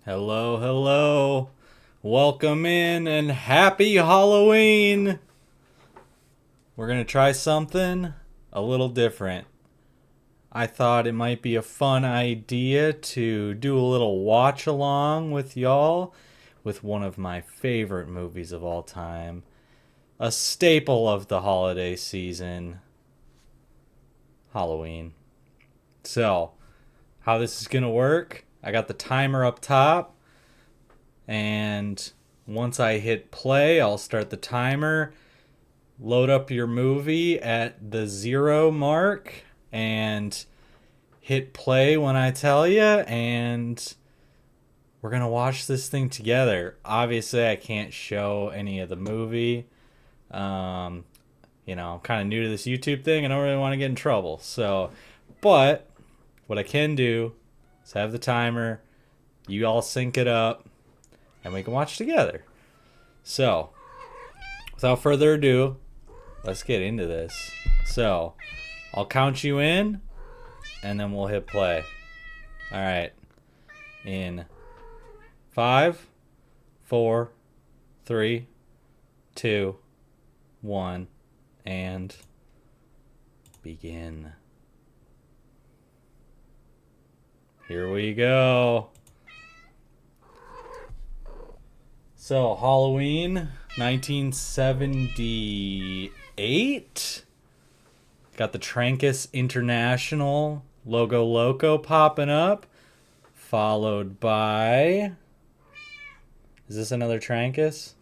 Hello, hello. Welcome in and happy Halloween. We're going to try something a little different. I thought it might be a fun idea to do a little watch along with y'all with one of my favorite movies of all time, a staple of the holiday season, Halloween. So, how this is going to work, I got the timer up top. And once I hit play, I'll start the timer. Load up your movie at the 0 mark and hit play when I tell you. And we're going to watch this thing together. Obviously, I can't show any of the movie. I'm kind of new to this YouTube thing. I don't really want to get in trouble. But what I can do is have the timer. You all sync it up. And we can watch together. So, without further ado, let's get into this. So, I'll count you in, and then we'll hit play. All right. In 5, 4, 3, 2, 1, and begin. Here we go. So, Halloween, 1978. Got the Trancas International Logo Loco popping up. Followed by... Is this another Trancas?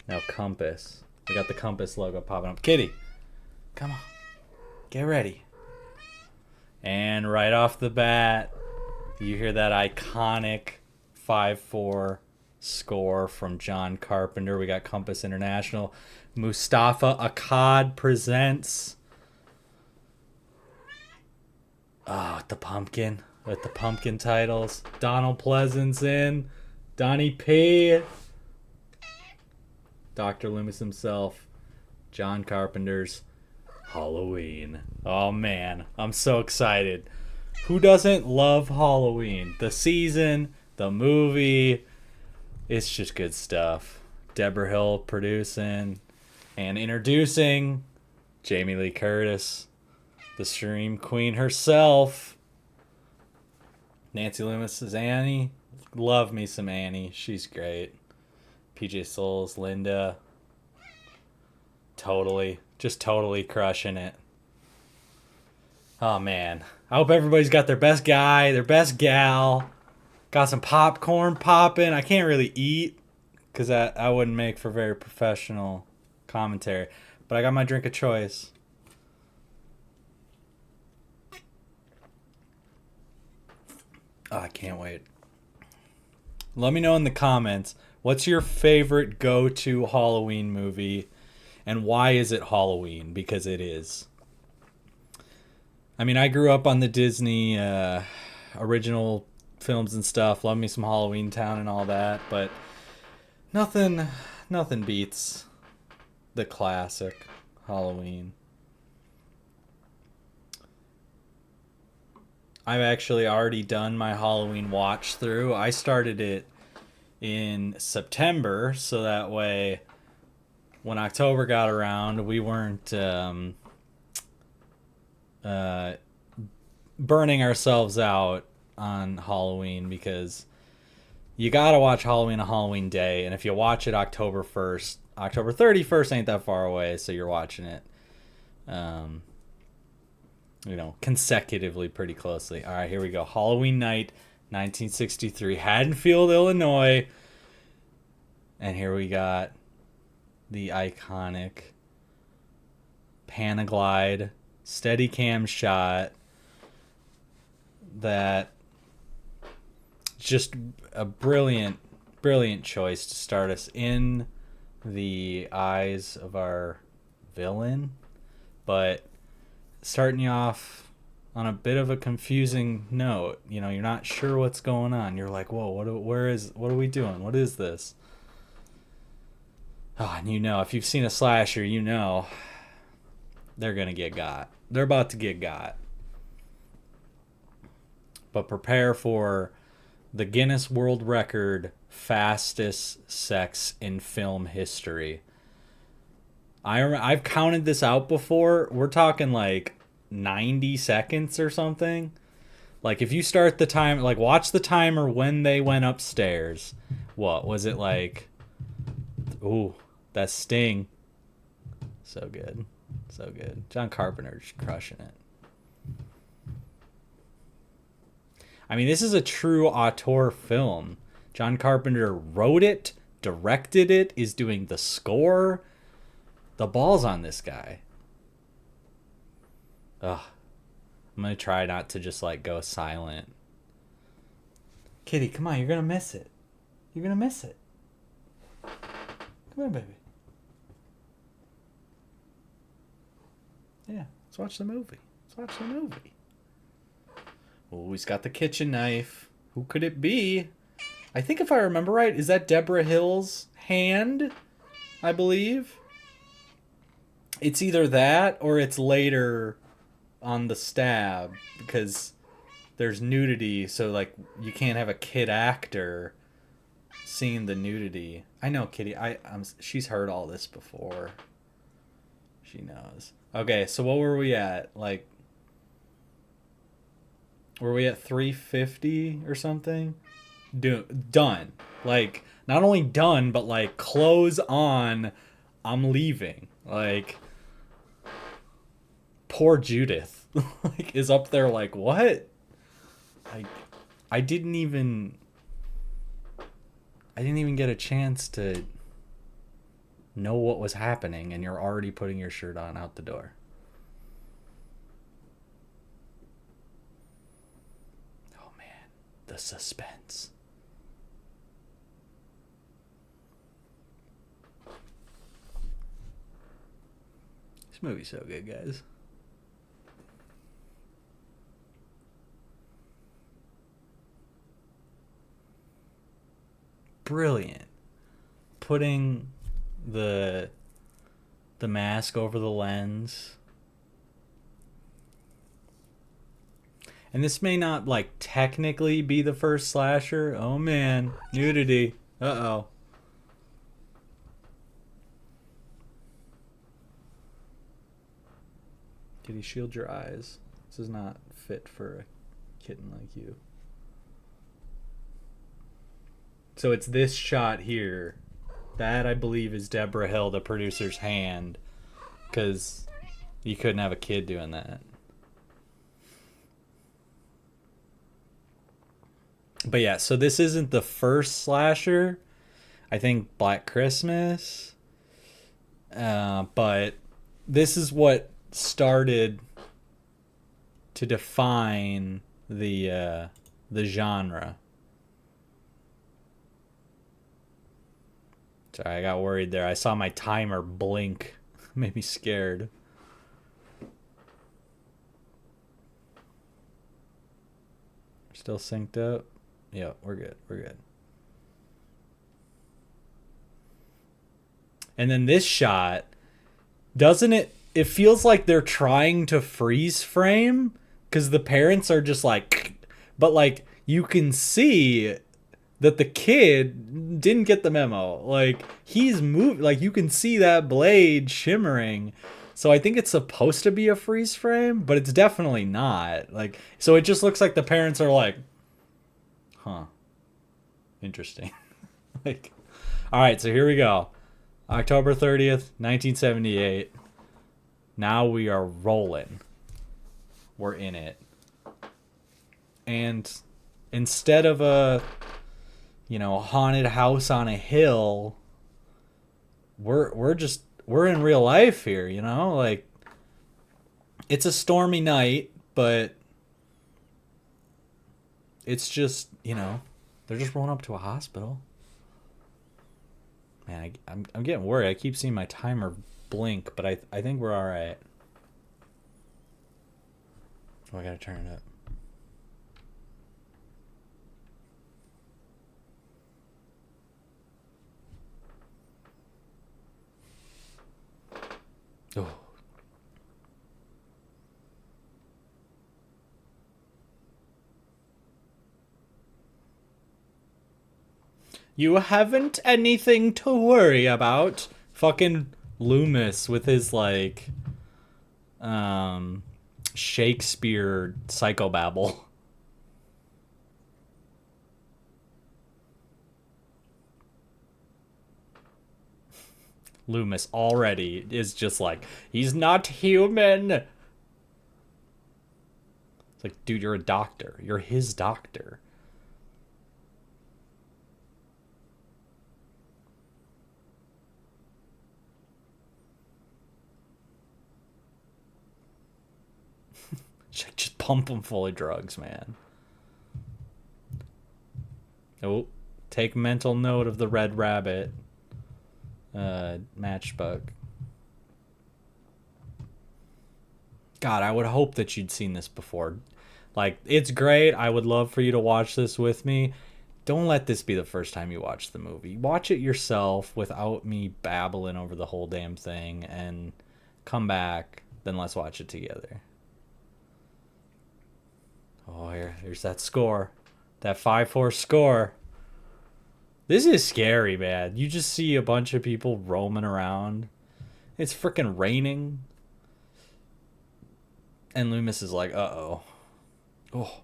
No, Compass. We got the Compass logo popping up. Kitty, come on. Get ready. And right off the bat, you hear that iconic 5-4 score from John Carpenter. We got Compass International. Mustafa Akkad presents with the pumpkin titles. Donald Pleasance in. Donnie P. Dr. Loomis himself. John Carpenter's Halloween. Oh man, I'm so excited. Who doesn't love Halloween? The season, the movie. It's just good stuff. Deborah Hill producing and introducing Jamie Lee Curtis, the Scream Queen herself. Nancy Loomis is Annie. Love me some Annie. She's great. PJ Souls, Linda. Totally crushing it. Oh man. I hope everybody's got their best guy, their best gal. Got some popcorn popping. I can't really eat because I wouldn't make for very professional commentary. But I got my drink of choice. Oh, I can't wait. Let me know in the comments, what's your favorite go-to Halloween movie? And why is it Halloween? Because it is. I mean, I grew up on the Disney original films and stuff. Love me some Halloween Town and all that, but nothing beats the classic Halloween. I've actually already done my Halloween watch through. I started it in September, so that way when October got around, we weren't burning ourselves out on Halloween, because you gotta watch Halloween on Halloween Day, and if you watch it October 1st, October 31st ain't that far away, so you're watching it consecutively pretty closely. All right, here we go. Halloween night, 1963, Haddonfield, Illinois, and here we got the iconic Panaglide Steadicam shot that just a brilliant choice to start us in the eyes of our villain, but starting you off on a bit of a confusing note. You're not sure what's going on. You're like, whoa, what are we doing? What is this? Oh, and if you've seen a slasher, they're gonna get got. They're about to get got. But prepare for The Guinness World Record fastest sex in film history. I've counted this out before. We're talking like 90 seconds or something. Like if you start the time, like watch the timer when they went upstairs. What was it like? Ooh, that sting. So good. So good. John Carpenter's crushing it. I mean, this is a true auteur film. John Carpenter wrote it, directed it, is doing the score. The ball's on this guy. Ugh. I'm going to try not to just like go silent. Kitty, come on, you're going to miss it. You're going to miss it. Come on, baby. Yeah, let's watch the movie. Let's watch the movie. Oh, he's got the kitchen knife. Who could it be? I think if I remember right, is that Deborah Hill's hand? I believe. It's either that or it's later on the stab because there's nudity, so like you can't have a kid actor seeing the nudity. I know, Kitty. She's heard all this before. She knows. Okay, so what were we at? Like, were we at 350 or something? Done. Like, not only done, but like close on. I'm leaving. Like, poor Judith like is up there like, what? I didn't even get a chance to know what was happening and you're already putting your shirt on out the door. Oh man, the suspense. This movie's so good, guys. Brilliant. Putting the mask over the lens. And this may not like technically be the first slasher. Oh man, nudity. Uh-oh. Kitty, shield your eyes. This is not fit for a kitten like you. So it's this shot here. That, I believe, is Deborah Hill, the producer's hand. Because you couldn't have a kid doing that. But yeah, so this isn't the first slasher. I think Black Christmas. But this is what started to define the genre. Sorry, I got worried there. I saw my timer blink. Made me scared. Still synced up? Yeah, we're good. We're good. And then this shot, doesn't it? It feels like they're trying to freeze frame because the parents are just like, but like you can see that the kid didn't get the memo. Like he's moved, like you can see that blade shimmering. So I think it's supposed to be a freeze frame, but it's definitely not. Like, so it just looks like the parents are like, huh, interesting. Like, all right, so here we go. October 30th, 1978. Now we are rolling. We're in it. And instead of a haunted house on a hill, we're in real life here, like it's a stormy night, but it's just, they're just rolling up to a hospital. Man, I'm getting worried. I keep seeing my timer blink, but I think we're all right. Oh, I gotta turn it up. Oh. You haven't anything to worry about. Fucking Loomis with his like um Shakespeare psychobabble. Loomis already is just like, he's not human. It's like, dude, you're a doctor. You're his doctor. Just pump him full of drugs, man. Oh, take mental note of the red rabbit matchbook. God, I would hope that you'd seen this before. Like, it's great. I would love for you to watch this with me. Don't let this be the first time you watch the movie. Watch it yourself without me babbling over the whole damn thing and come back. Then let's watch it together. Oh, here's that score. That 5-4 score. This is scary, man. You just see a bunch of people roaming around. It's freaking raining. And Loomis is like, uh-oh. Oh.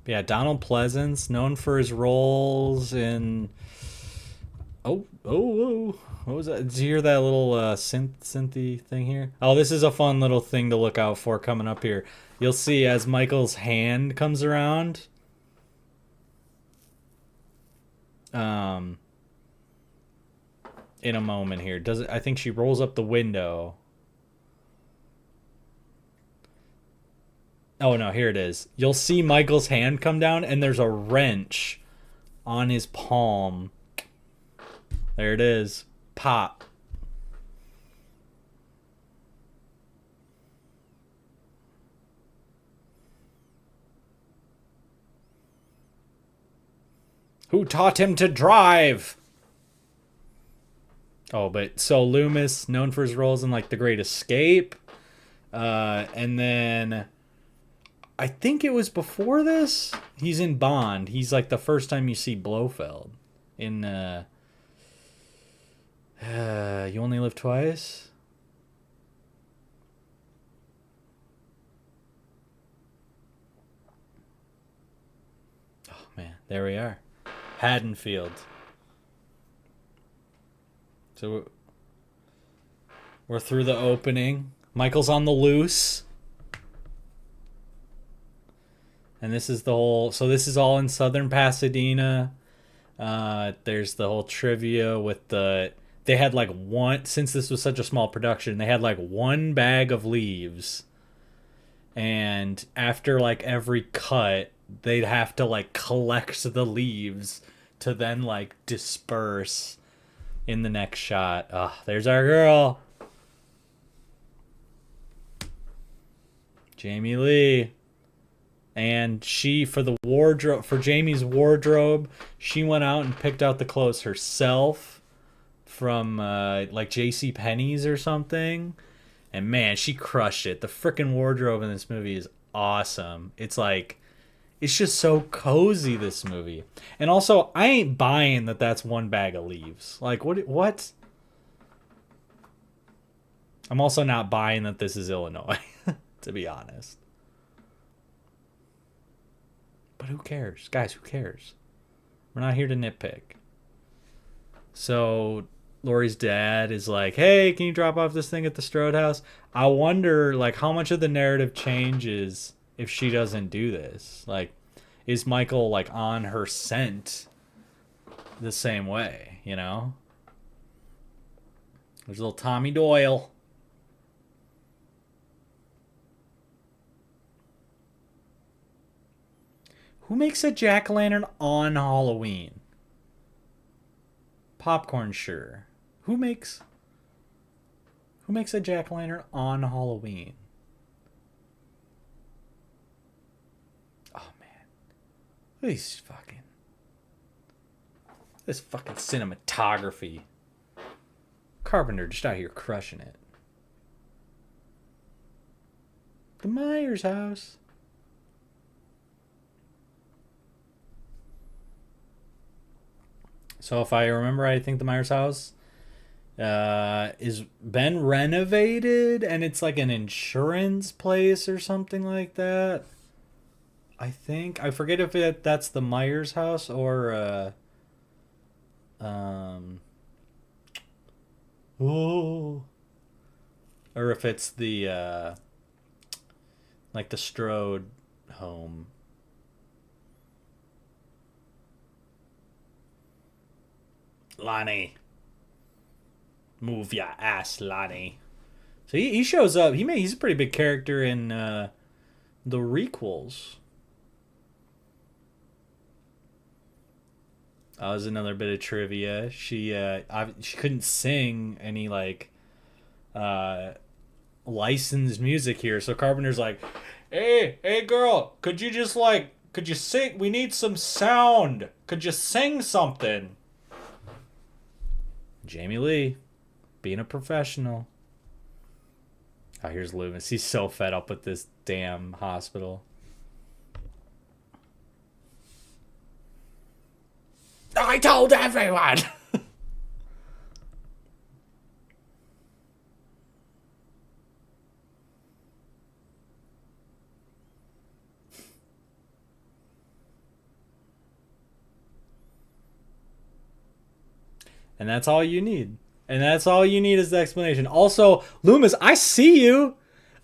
But yeah, Donald Pleasance, known for his roles in. Oh! What was that? Did you hear that little synthy thing here? Oh, this is a fun little thing to look out for coming up here. You'll see as Michael's hand comes around. Um. In a moment here, does it? I think she rolls up the window. Oh no, here it is. You'll see Michael's hand come down, and there's a wrench on his palm. There it is. Pop. Who taught him to drive? Oh, but so Loomis, known for his roles in like The Great Escape, and then I think it was before this. He's in Bond. He's like the first time you see Blofeld in You Only Live Twice. Oh man, there we are, Haddonfield. So we're through the opening. Michael's on the loose. And this is the whole. So this is all in southern Pasadena. There's the whole trivia with the. They had like one. Since this was such a small production, they had like one bag of leaves. And after like every cut, they'd have to like collect the leaves to then like disperse in the next shot. Oh, there's our girl. Jamie Lee. And she, for the wardrobe, for Jamie's wardrobe, she went out and picked out the clothes herself from like J.C. Penney's or something. And man, she crushed it. The freaking wardrobe in this movie is awesome. It's like, it's just so cozy, this movie. And also, I ain't buying that that's one bag of leaves. Like, what? I'm also not buying that this is Illinois, to be honest. But who cares? Guys, who cares? We're not here to nitpick. So Lori's dad is like, hey, can you drop off this thing at the Strode house? I wonder, like, how much of the narrative changes if she doesn't do this. Like, is Michael, like, on her scent the same way, you know? There's little Tommy Doyle. Who makes a jack-o'-lantern on Halloween? Popcorn, sure. Who makes a jack-o'-lantern on Halloween? These fucking. This fucking cinematography. Carpenter just out here crushing it. The Myers house. So if I remember right, I think the Myers house is been renovated and it's like an insurance place or something like that. I think I forget if that's the Myers house or oh, or if it's the like the Strode home. Lonnie, move your ass, Lonnie. So he shows up. He's a pretty big character in the requels. That was another bit of trivia. She couldn't sing any like licensed music here, so Carpenter's like, hey girl, could you sing? We need some sound. Could you sing something? Jamie Lee, being a professional. Oh, here's Loomis. He's so fed up with this damn hospital. I told everyone! And that's all you need. And that's all you need is the explanation. Also, Loomis, I see you.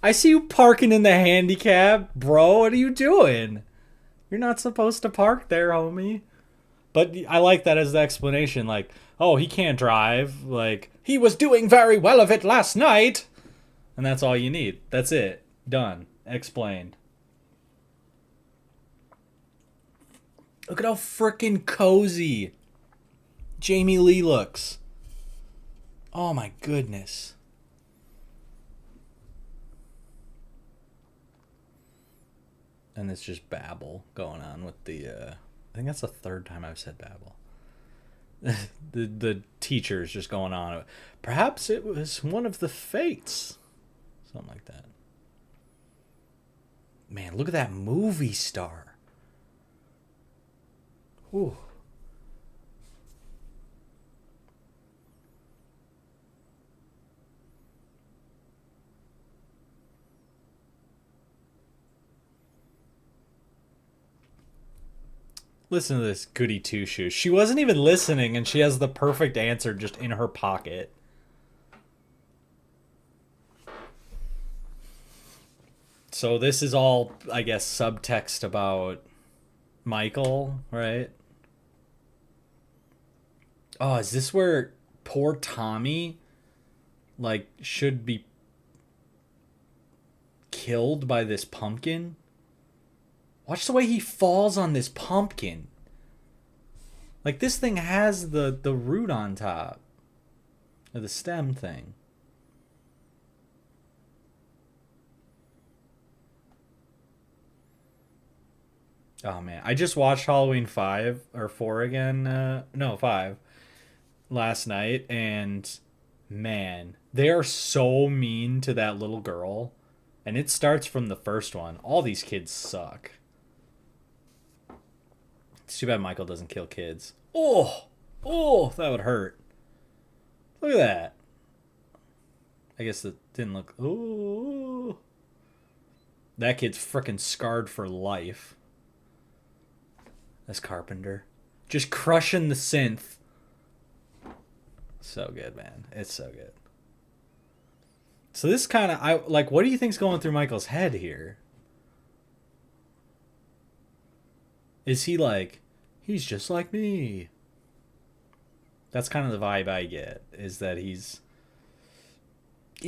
I see you parking in the handicap. Bro, what are you doing? You're not supposed to park there, homie. But I like that as the explanation. Like, oh, he can't drive. Like, he was doing very well of it last night. And that's all you need. That's it. Done. Explained. Look at how freaking cozy Jamie Lee looks. Oh my goodness. And it's just babble going on with the I think that's the third time I've said babble. the teacher's just going on. Perhaps it was one of the fates. Something like that. Man, look at that movie star. Whew. Listen to this goody two shoes. She wasn't even listening, and she has the perfect answer just in her pocket. So this is all, I guess, subtext about Michael, right? Oh, is this where poor Tommy, like, should be killed by this pumpkin? Watch the way he falls on this pumpkin. Like, this thing has the root on top. Or the stem thing. Oh, man. I just watched Halloween 5 or 4 again. No, 5. Last night. And, man, they are so mean to that little girl. And it starts from the first one. All these kids suck. It's too bad Michael doesn't kill kids. Oh, that would hurt. Look at that. I guess it didn't look. Oh, that kid's freaking scarred for life. That's Carpenter, just crushing the synth. So good, man. It's so good. So this kind of, I like. What do you think's going through Michael's head here? Is he like, he's just like me? That's kind of the vibe I get, is that he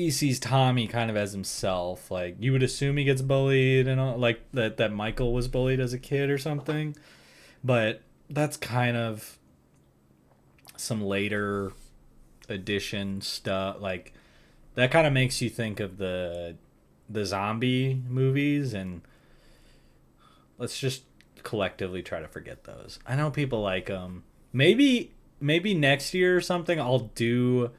sees Tommy kind of as himself. Like, you would assume he gets bullied and all, like that Michael was bullied as a kid or something. But that's kind of some later edition stuff. Like, that kind of makes you think of the zombie movies, and let's just collectively try to forget those. I know people like them. Maybe next year or something I'll do.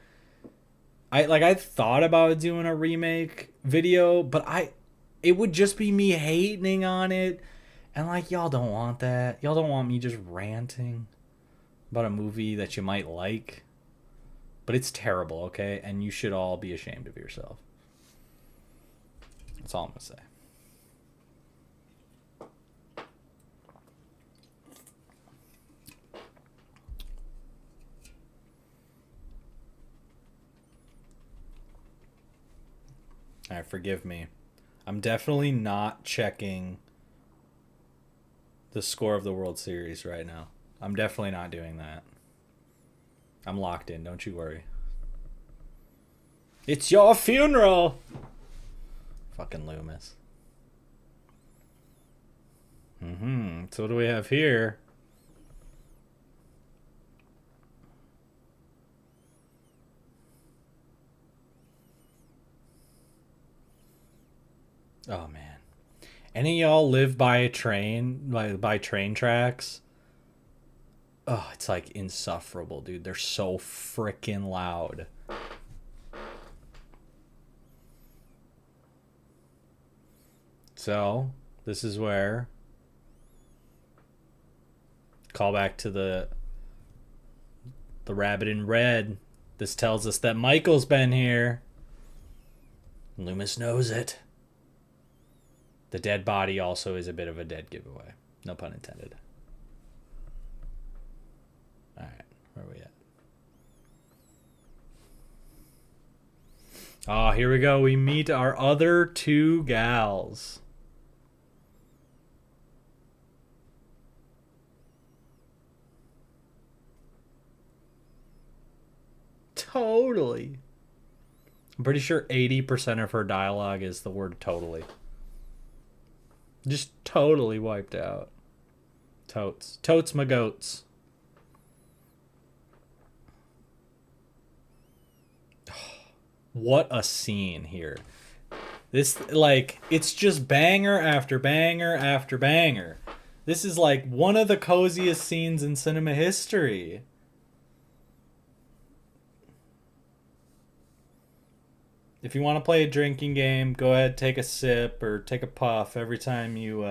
I thought about doing a remake video, but it would just be me hating on it, and like y'all don't want that. Y'all don't want me just ranting about a movie that you might like, but it's terrible, okay? And you should all be ashamed of yourself. That's all I'm gonna say. All right, forgive me. I'm definitely not checking the score of the World Series right now. I'm definitely not doing that. I'm locked in, don't you worry. It's your funeral! Fucking Loomis. So what do we have here? Oh man. Any of y'all live by a train, by train tracks? Oh, it's like insufferable, dude. They're so freaking loud. So, this is where call back to the rabbit in red. This tells us that Michael's been here. Loomis knows it. The dead body also is a bit of a dead giveaway. No pun intended. Alright, where are we at? Oh, here we go. We meet our other two gals. Totally. I'm pretty sure 80% of her dialogue is the word totally. Just totally wiped out. Totes. Totes my goats. What a scene here. This, like, it's just banger after banger after banger. This is like one of the coziest scenes in cinema history. If you want to play a drinking game, go ahead, take a sip or take a puff every time you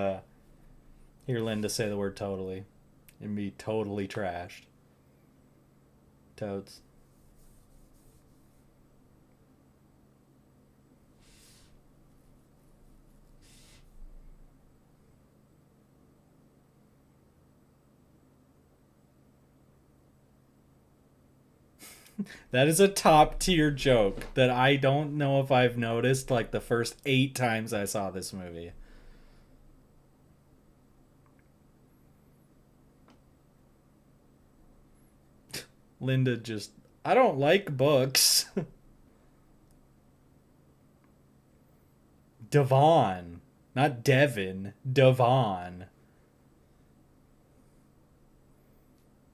hear Linda say the word totally. And be totally trashed. Toads. That is a top tier joke that I don't know if I've noticed like the first 8 times I saw this movie. Linda just, I don't like books. Devon, not Devin. Devon.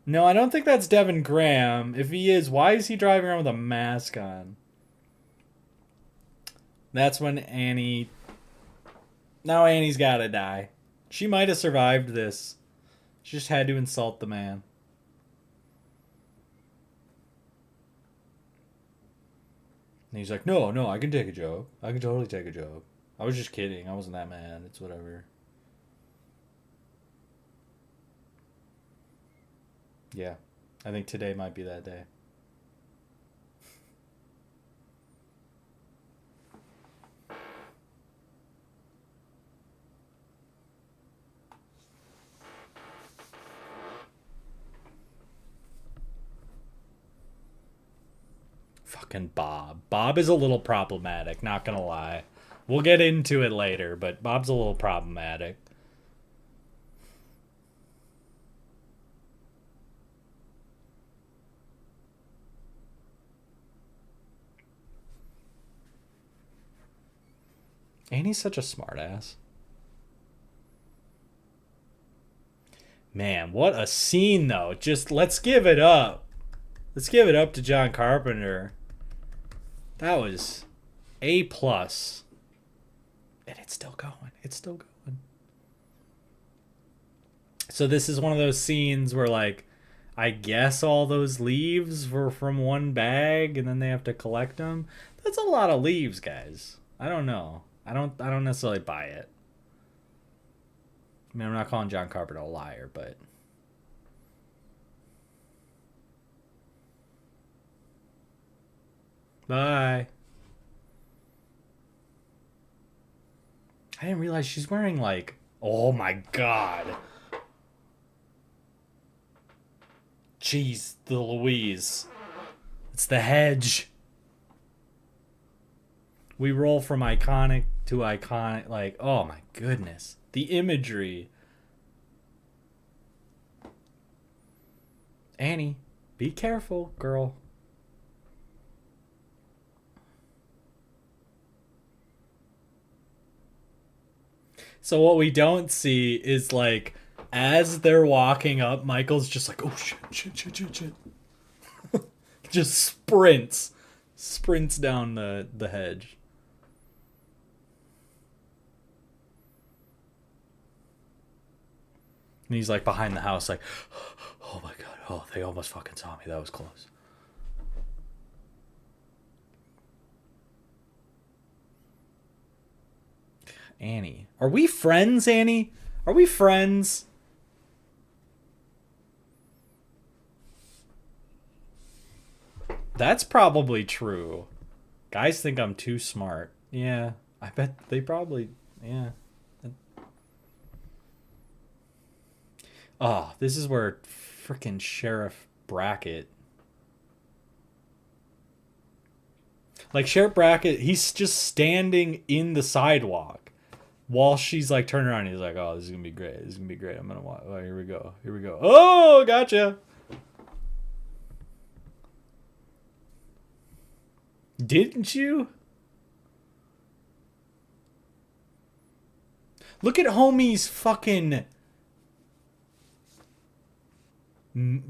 No, I don't think that's Devin Graham. If he is, why is he driving around with a mask on? That's when Annie... Now Annie's gotta die. She might have survived this. She just had to insult the man. And he's like, no, I can take a joke. I can totally take a joke. I was just kidding. I wasn't that mad. It's whatever. Yeah. I think today might be that day. Fucking Bob. Bob is a little problematic, not gonna lie. We'll get into it later, but Bob's a little problematic. Annie's such a smartass. Man, what a scene, though. Just, let's give it up. Let's give it up to John Carpenter. That was A+. And it's still going. It's still going. So this is one of those scenes where like I guess all those leaves were from one bag and then they have to collect them. That's a lot of leaves, guys. I don't know. I don't necessarily buy it. I mean, I'm not calling John Carpenter a liar, but bye. I didn't realize she's wearing like, oh my god. Jeez, the Louise. It's the hedge. We roll from iconic to iconic. Like, oh my goodness. The imagery. Annie, be careful, girl. So what we don't see is like, as they're walking up, Michael's just like, oh shit, shit, shit, shit, shit. Just sprints down the hedge. And he's like behind the house, like, oh my god, oh, they almost fucking saw me. That was close. Annie. Are we friends, Annie? Are we friends? That's probably true. Guys think I'm too smart. Yeah, I bet they probably. Yeah. Oh, this is where freaking Sheriff Brackett. Like, Sheriff Brackett, he's just standing in the sidewalk while she's like turning around. He's like, oh, this is going to be great. This is going to be great. I'm going to watch. Oh, here we go. Here we go. Oh, gotcha. Didn't you? Look at homie's fucking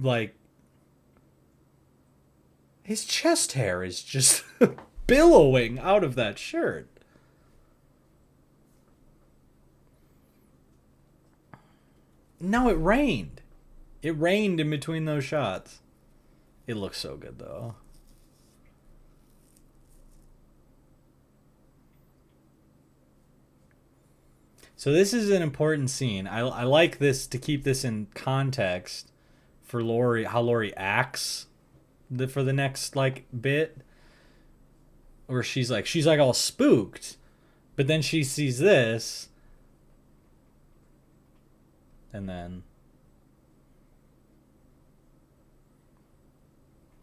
like his chest hair is just billowing out of that shirt. No, it rained. It rained in between those shots. It looks so good though. So this is an important scene. I like this to keep this in context for Laurie, how Laurie acts for the next like bit, where she's like all spooked, but then she sees this, and then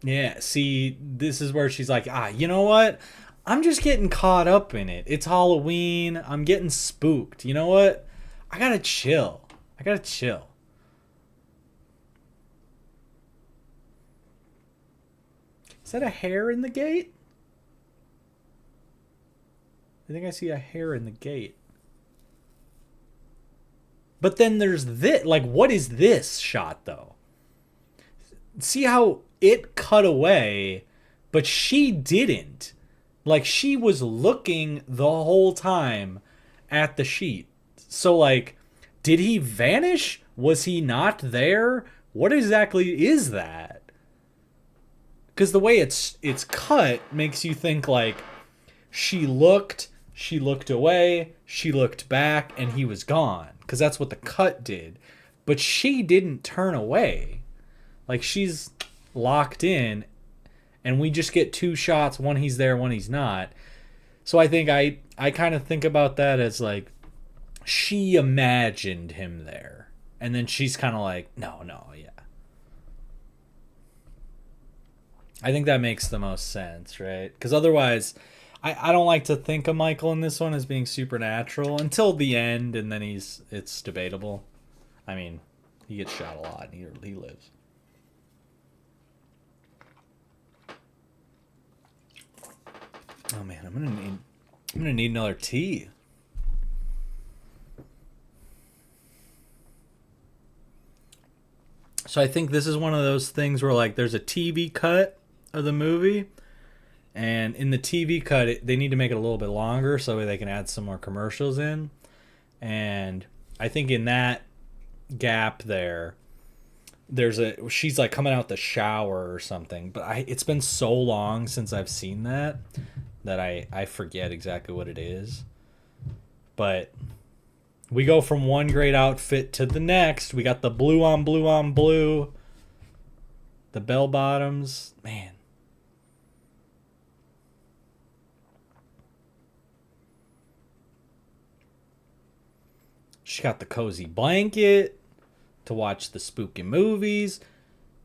yeah, see, this is where she's like, you know what? I'm just getting caught up in it. It's Halloween. I'm getting spooked. You know what? I gotta chill. I gotta chill. Is that a hair in the gate? I think I see a hair in the gate. But then there's this. Like, what is this shot, though? See how it cut away, but she didn't. Like, she was looking the whole time at the sheet. So, like, did he vanish? Was he not there? What exactly is that? Because the way it's cut makes you think, like, she looked away, she looked back, and he was gone. Because that's what the cut did. But she didn't turn away. Like, she's locked in, and we just get two shots, one he's there, one he's not. So I think I kind of think about that as like, she imagined him there. And then she's kind of like, no, yeah. I think that makes the most sense, right? Because otherwise, I don't like to think of Michael in this one as being supernatural until the end, and then it's debatable. I mean, he gets shot a lot, and he lives. Oh man, I'm gonna need another tea. So I think this is one of those things where like there's a TV cut of the movie, and in the TV cut they need to make it a little bit longer so they can add some more commercials in. And I think in that gap there. She's like coming out the shower or something, but it's been so long since I've seen that I forget exactly what it is. But we go from one great outfit to the next. We got the blue on blue on blue, the bell bottoms, man. She got the cozy blanket to watch the spooky movies.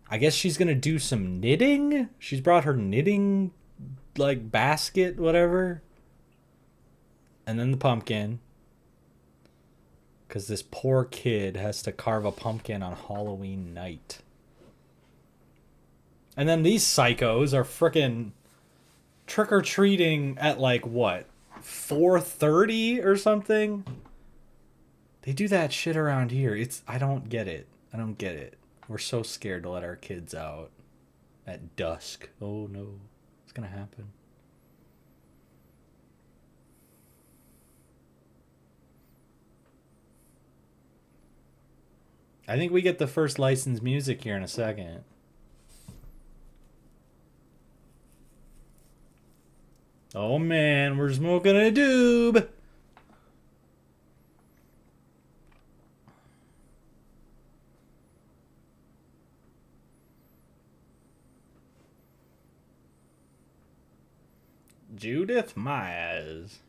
I guess she's gonna do some knitting. She's brought her knitting like basket, whatever. And then the pumpkin. Because this poor kid has to carve a pumpkin on Halloween night. And then these psychos are frickin' trick-or-treating at like what? 4:30 or something? They do that shit around here. I don't get it. I don't get it. We're so scared to let our kids out at dusk. Oh no. It's gonna happen. I think we get the first licensed music here in a second. Oh man, we're smoking a doob. Judith Myers.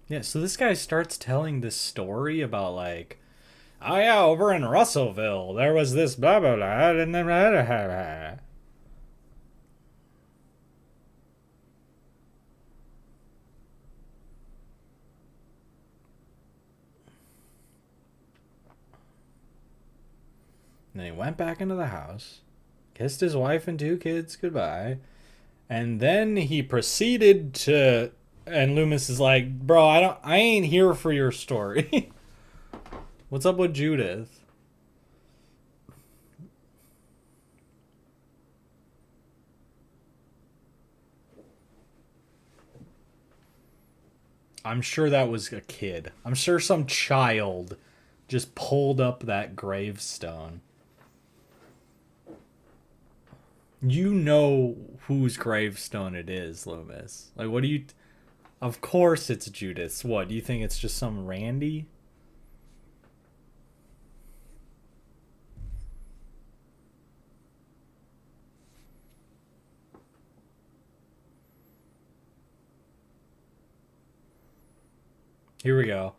Yeah, so this guy starts telling this story about like, oh yeah, over in Russellville, there was this blah blah blah, and then blah, blah, blah, blah. And then he went back into the house, kissed his wife and 2 kids goodbye, and then he proceeded to. And Loomis is like, bro, I ain't here for your story. What's up with Judith? I'm sure that was a kid. I'm sure some child just pulled up that gravestone. You know whose gravestone it is, Loomis. Like, what do you... Of course it's Judith's. What, do you think it's just some Randy? Here we go.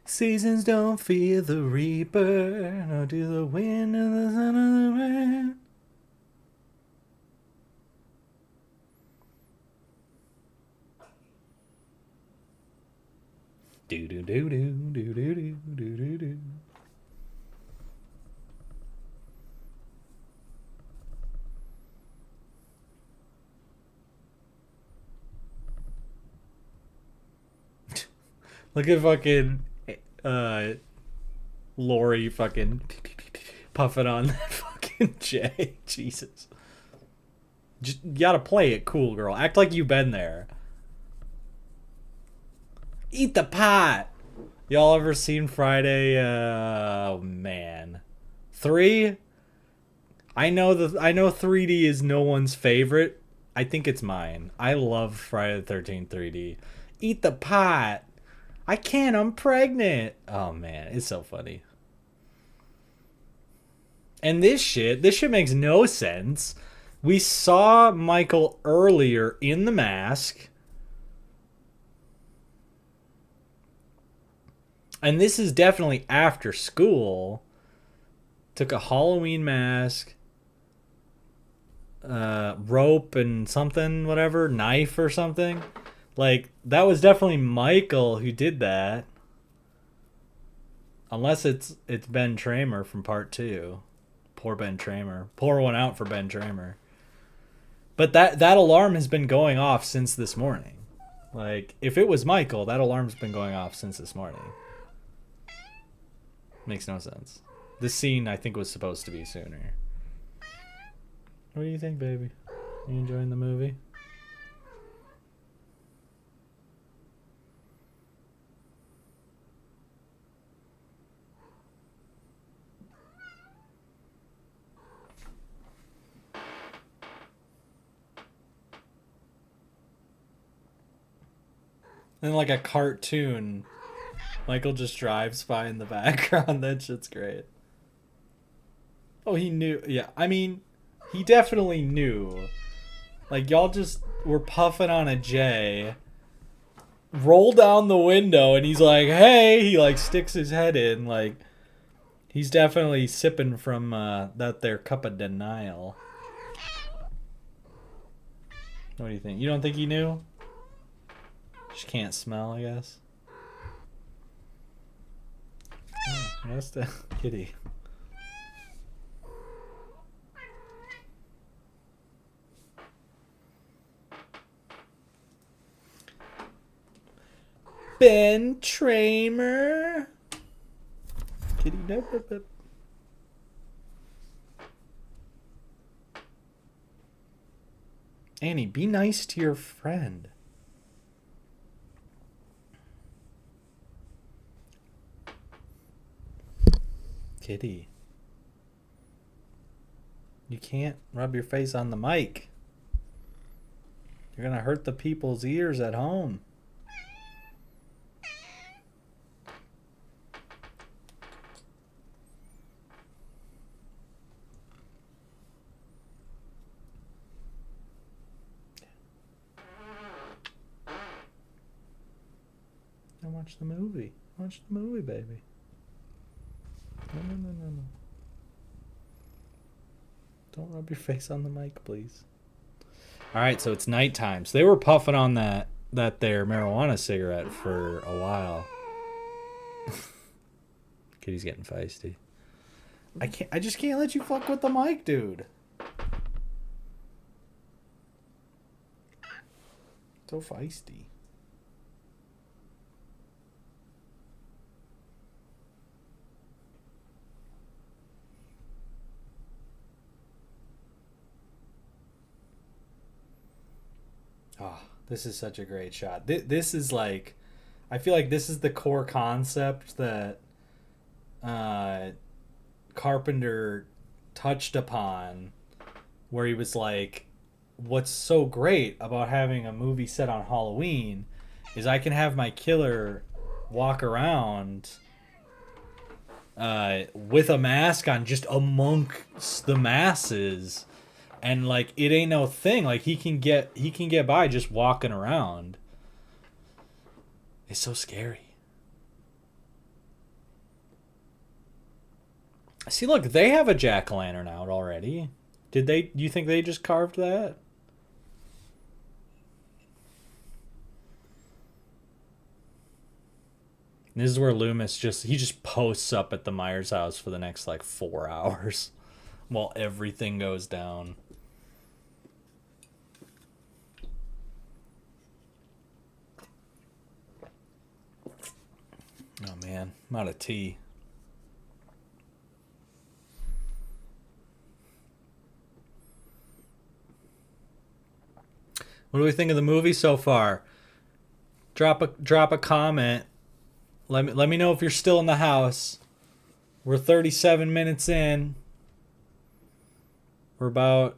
Seasons don't fear the reaper, nor do the wind and the sun and the rain. Do do do do do do do do do do. Look at fucking Lori fucking puffing on that fucking J. Jesus. Just, you gotta play it cool, girl. Act like you've been there. Eat the pot. Y'all ever seen Friday? Oh man, 3. I know 3D is no one's favorite. I think it's mine. I love Friday the 13th 3D. Eat the pot. I can't. I'm pregnant. Oh man, it's so funny. And this shit makes no sense. We saw Michael earlier in the mask. And this is definitely after school. Took a Halloween mask, rope and something, whatever, knife or something. Like, that was definitely Michael who did that. Unless it's Ben Tramer from part 2. Poor Ben Tramer. Pour one out for Ben Tramer. But that alarm has been going off since this morning. Like, if it was Michael, that alarm's been going off since this morning. Makes no sense. This scene, I think, was supposed to be sooner. What do you think, baby? You enjoying the movie? And like a cartoon, Michael just drives by in the background. That shit's great. Oh, he knew. Yeah, I mean, he definitely knew. Like, y'all just were puffing on a J. Roll down the window, and he's like, hey! He, like, sticks his head in. Like, he's definitely sipping from that there cup of denial. What do you think? You don't think he knew? Just can't smell, I guess. Oh, that's the kitty. Ben Tramer. Kitty. Nope. Annie, be nice to your friend. Kitty. You can't rub your face on the mic. You're gonna hurt the people's ears at home. Now watch the movie. Watch the movie, baby. No. Don't rub your face on the mic, please. All right, so it's nighttime. So they were puffing on that there marijuana cigarette for a while. Kitty's getting feisty. I just can't let you fuck with the mic, dude. So feisty. Oh, this is such a great shot. This is like, I feel like this is the core concept that Carpenter touched upon, where he was like, what's so great about having a movie set on Halloween is I can have my killer walk around with a mask on just amongst the masses, and like it ain't no thing. Like he can get by just walking around. It's so scary. See, look, they have a jack-o'-lantern out already. Do you think they just carved that? This is where Loomis just posts up at the Myers house for the next like 4 hours while everything goes down. Oh man, I'm out of tea. What do we think of the movie so far? Drop a comment. Let me know if you're still in the house. We're 37 minutes in. We're about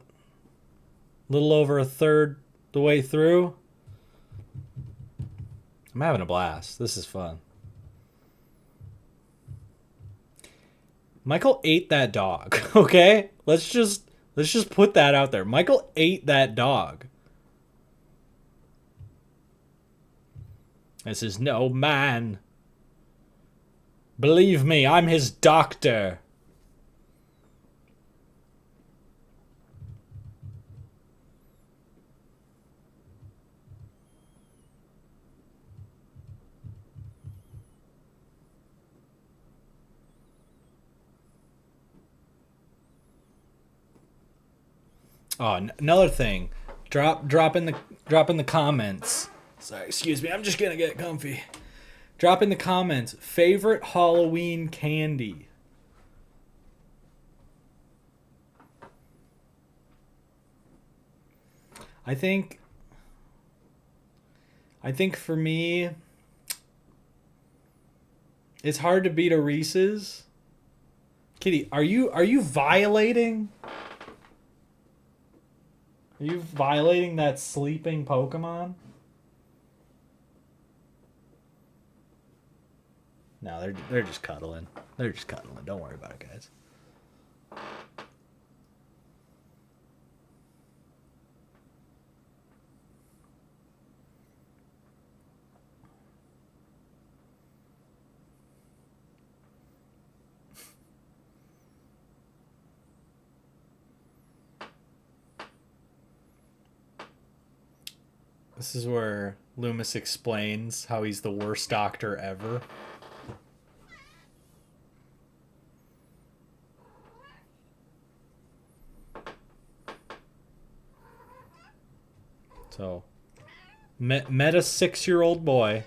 a little over a third the way through. I'm having a blast. This is fun. Michael ate that dog, okay? Let's just put that out there. Michael ate that dog. This is no man. Believe me, I'm his doctor. Oh, another thing. Drop in the comments. Sorry, excuse me. I'm just gonna get comfy. Drop in the comments favorite Halloween candy. I think for me, it's hard to beat a Reese's. Kitty, are you violating? Are you violating that sleeping Pokemon? No, they're just cuddling. They're just cuddling. Don't worry about it, guys. This is where Loomis explains how he's the worst doctor ever. So, met a 6-year-old boy.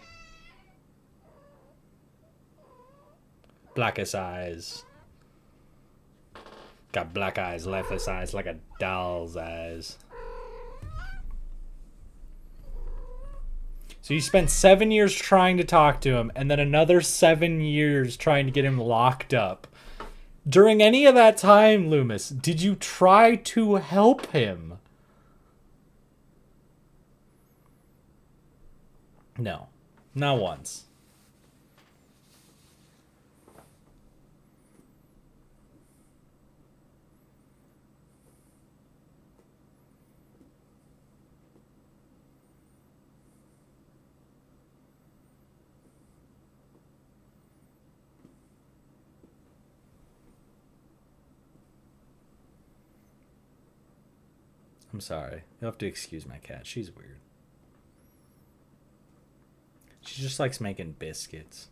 Blackest eyes. Got black eyes, lifeless eyes, like a doll's eyes. So you spent 7 years trying to talk to him, and then another 7 years trying to get him locked up. During any of that time, Loomis, did you try to help him? No. Not once. I'm sorry. You'll have to excuse my cat. She's weird. She just likes making biscuits.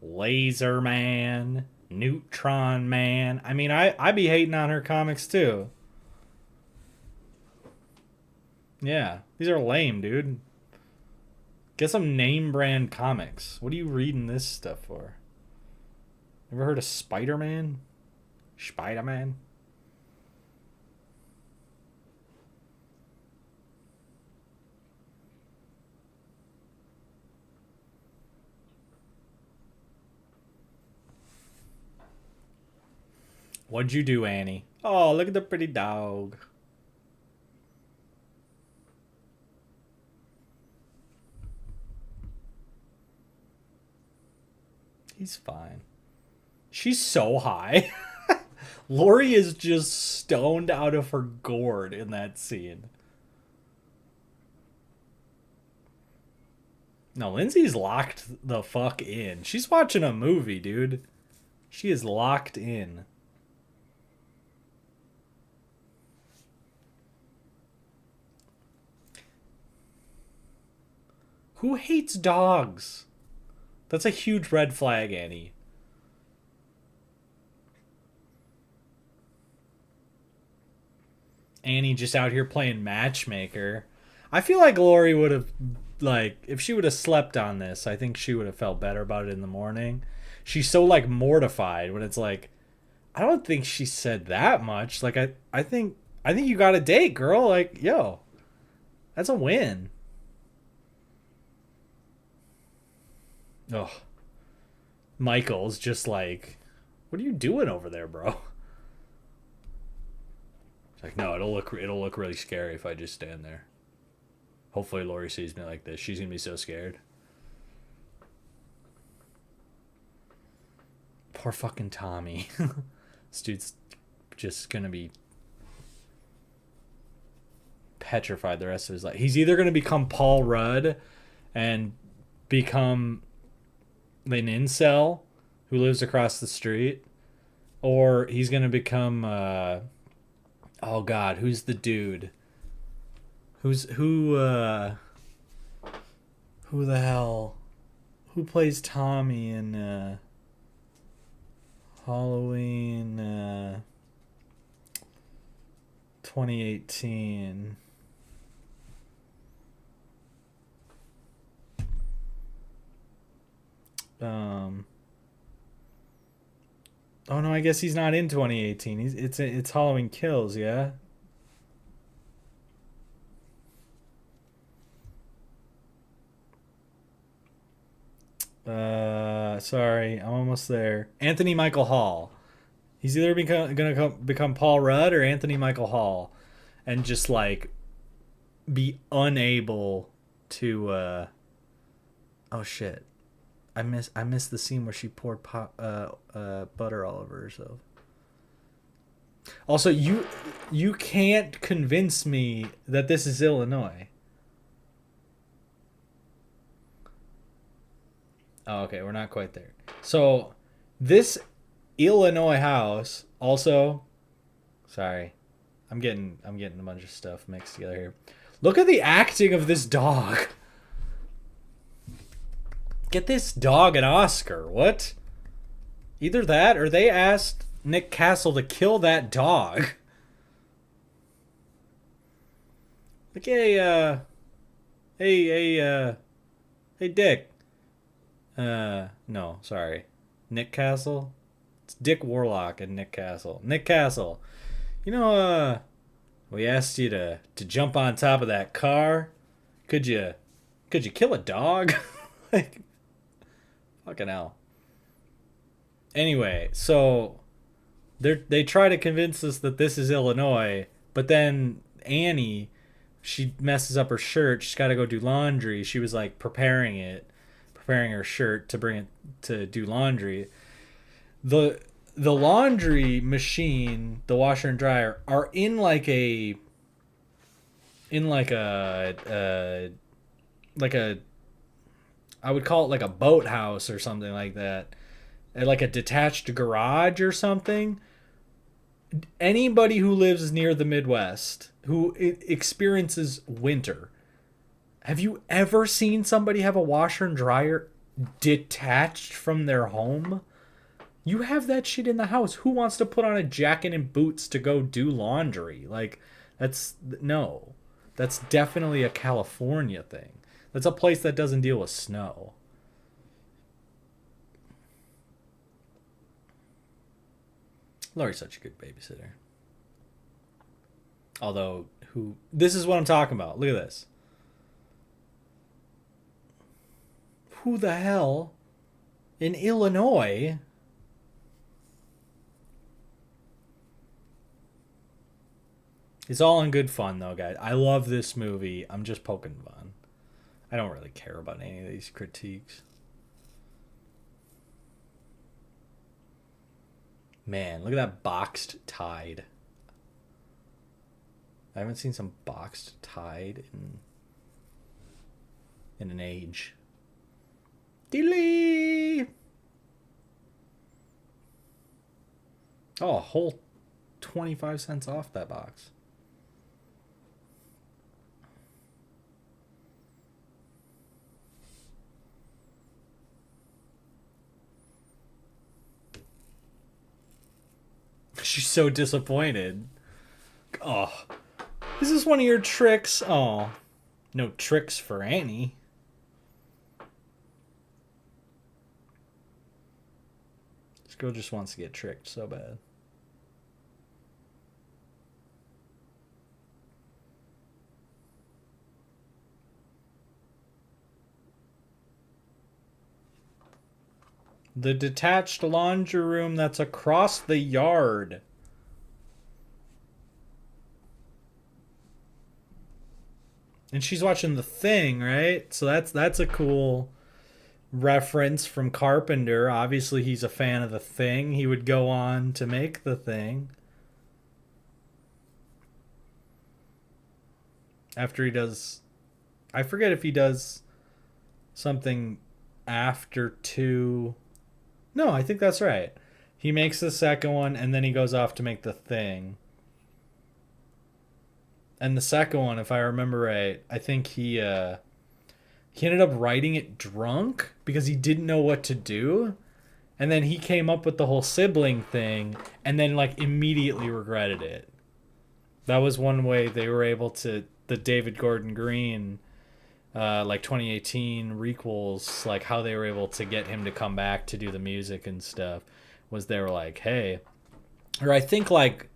Laser Man, Neutron Man. I mean, I be hating on her comics too. Yeah, these are lame, dude. Get some name brand comics. What are you reading this stuff for? Ever heard of Spider-Man? Spider-Man? What'd you do, Annie? Oh, look at the pretty dog. He's fine. She's so high. Lori is just stoned out of her gourd in that scene. No, Lindsay's locked the fuck in. She's watching a movie, dude. She is locked in. Who hates dogs? That's a huge red flag, Annie. Annie just out here playing matchmaker. I feel like Lori would have, like, if she would have slept on this, I think she would have felt better about it in the morning. She's so, like, mortified when it's like, I don't think she said that much. Like, I think you got a date, girl. Like, yo, that's a win. Ugh. Michael's just like, what are you doing over there, bro? It's like, no, it'll look really scary if I just stand there. Hopefully Lori sees me like this. She's gonna be so scared. Poor fucking Tommy. This dude's just gonna be petrified the rest of his life. He's either gonna become Paul Rudd and become an incel who lives across the street, or he's gonna become oh god, who's the dude? Who the hell? Who plays Tommy in Halloween 2018? Oh no, I guess he's not in 2018. It's Halloween Kills, yeah. Sorry, I'm almost there. Anthony Michael Hall. He's either gonna become Paul Rudd or Anthony Michael Hall, and just like be unable to oh shit. I missed the scene where she poured butter all over herself. Also, you can't convince me that this is Illinois. Oh, okay, we're not quite there. So, this Illinois house also, sorry. I'm getting a bunch of stuff mixed together here. Look at the acting of this dog. Get this dog an Oscar. What? Either that or they asked Nick Castle to kill that dog. Like, hey, Dick. No, sorry. Nick Castle? It's Dick Warlock and Nick Castle. Nick Castle. You know, we asked you to jump on top of that car. Could you kill a dog? Like, fucking hell. Anyway, so they try to convince us that this is Illinois, but then Annie, she messes up her shirt. She's got to go do laundry. She was like preparing her shirt to bring it to do laundry. The laundry machine, the washer and dryer, are in like a I would call it like a boathouse or something like that. Like a detached garage or something. Anybody who lives near the Midwest, who experiences winter, have you ever seen somebody have a washer and dryer detached from their home? You have that shit in the house. Who wants to put on a jacket and boots to go do laundry? Like, that's definitely a California thing. That's a place that doesn't deal with snow. Laurie's such a good babysitter. Although, this is what I'm talking about. Look at this. Who the hell in Illinois It's all in good fun, though, guys. I love this movie. I'm just poking fun. I don't really care about any of these critiques. Man, look at that boxed Tide. I haven't seen some boxed Tide in an age. Dilly! Oh, a whole 25 cents off that box. She's so disappointed. Oh, is this one of your tricks? Oh, no tricks for Annie. This girl just wants to get tricked so bad. The detached laundry room that's across the yard. And she's watching The Thing, right? So that's a cool reference from Carpenter. Obviously, he's a fan of The Thing. He would go on to make The Thing. After he does... I forget if he does something after 2... No, I think that's right. He makes the second one, and then he goes off to make The Thing. And the second one, if I remember right, I think he ended up writing it drunk because he didn't know what to do. And then he came up with the whole sibling thing and then like immediately regretted it. That was one way they were able to, the David Gordon Green like 2018 requels, like how they were able to get him to come back to do the music and stuff, was they were like, hey, or I think like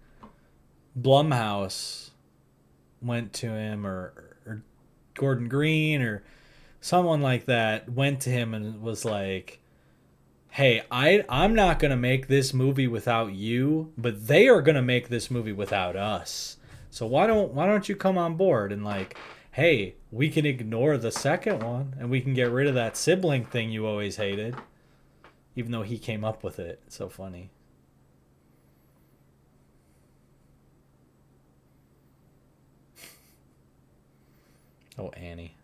Blumhouse went to him, or Gordon Green or someone like that went to him and was like, hey, I'm not going to make this movie without you, but they are going to make this movie without us. So why don't you come on board and like, hey, we can ignore the second one and we can get rid of that sibling thing you always hated, even though he came up with it. It's so funny. Oh, Annie.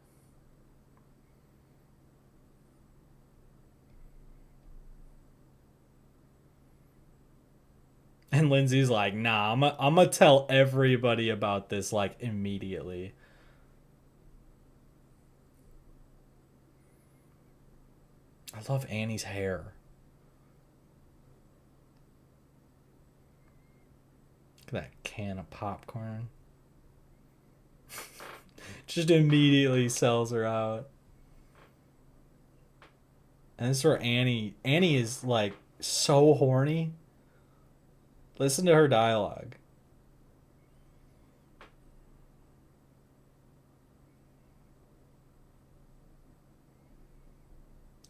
And Lindsay's like, nah, I'm gonna tell everybody about this, like, immediately. I love Annie's hair. Look at that can of popcorn. Just immediately sells her out. And this is where Annie is, like, so horny. Listen to her dialogue.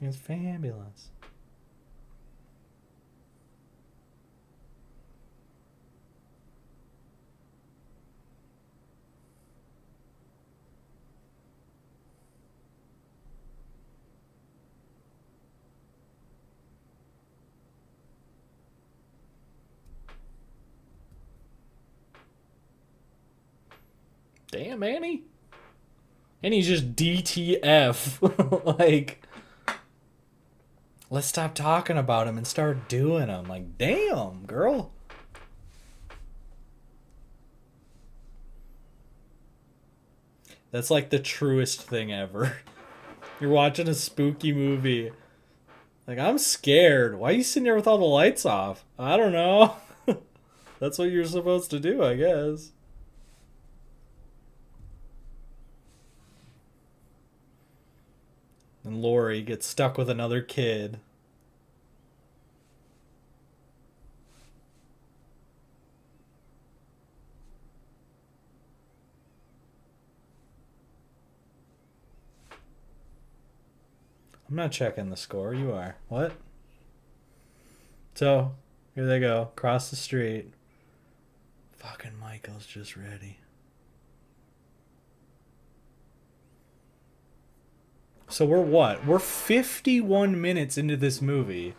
It's fabulous. Damn, Annie. Annie's just DTF. Like, let's stop talking about him and start doing them. Like, damn, girl. That's like the truest thing ever. You're watching a spooky movie. Like, I'm scared. Why are you sitting there with all the lights off? I don't know. That's what you're supposed to do, I guess. And Lori gets stuck with another kid. I'm not checking the score. You are. What? So, here they go. Across the street. Fucking Michael's just ready. So we're what? We're 51 minutes into this movie.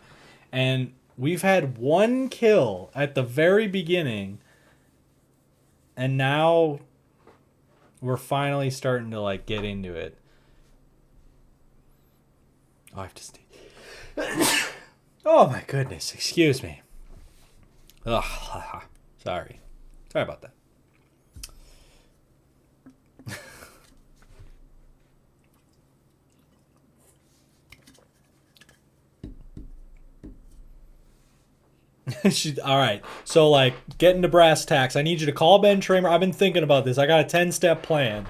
And we've had one kill at the very beginning. And now we're finally starting to like get into it. Oh, I have to stay. Oh my goodness, excuse me. Ugh, sorry about that. All right, so like getting to brass tacks, I need you to call Ben Tramer. I've been thinking about this. I got a 10-step plan.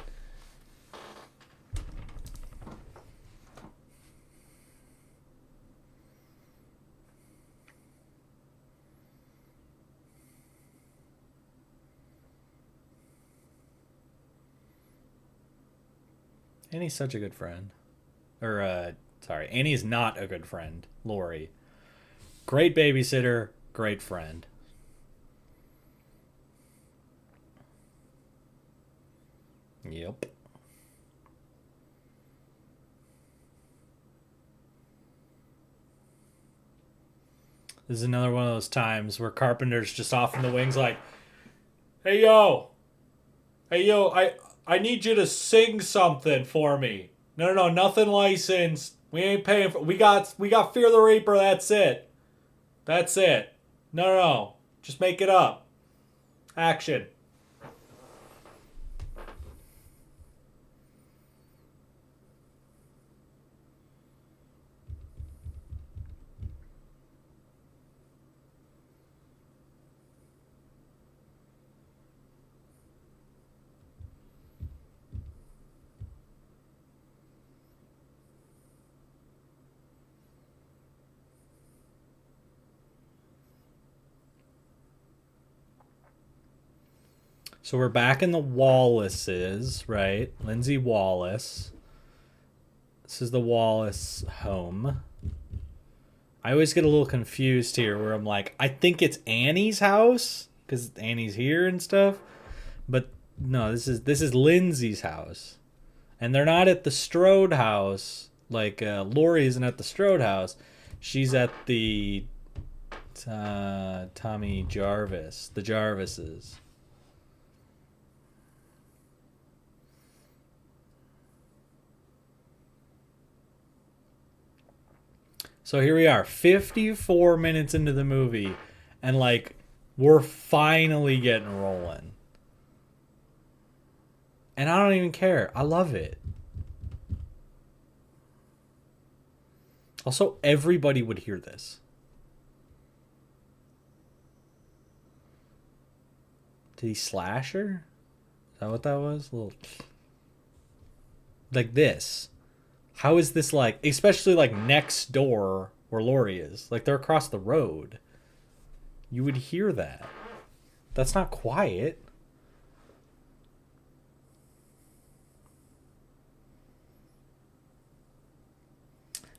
Annie's such a good friend. Sorry, Annie's not a good friend. Lori. Great babysitter, great friend. Yep. This is another one of those times where Carpenter's just off in the wings like, Hey yo, I need you to sing something for me. No, nothing licensed. We ain't paying for. We got Fear the Reaper. That's it. That's it. No, just make it up. Action. So we're back in the Wallaces, right? Lindsay Wallace. This is the Wallace home. I always get a little confused here where I'm like, I think it's Annie's house because Annie's here and stuff. But no, this is Lindsay's house, and they're not at the Strode house. Like Lori isn't at the Strode house. She's at the Tommy Jarvis, the Jarvises. So here we are, 54 minutes into the movie, and like we're finally getting rolling. And I don't even care. I love it. Also, everybody would hear this. Did he slash her? Is that what that was? A little like this. How is this like, especially like next door where Lori is? Like they're across the road. You would hear that. That's not quiet.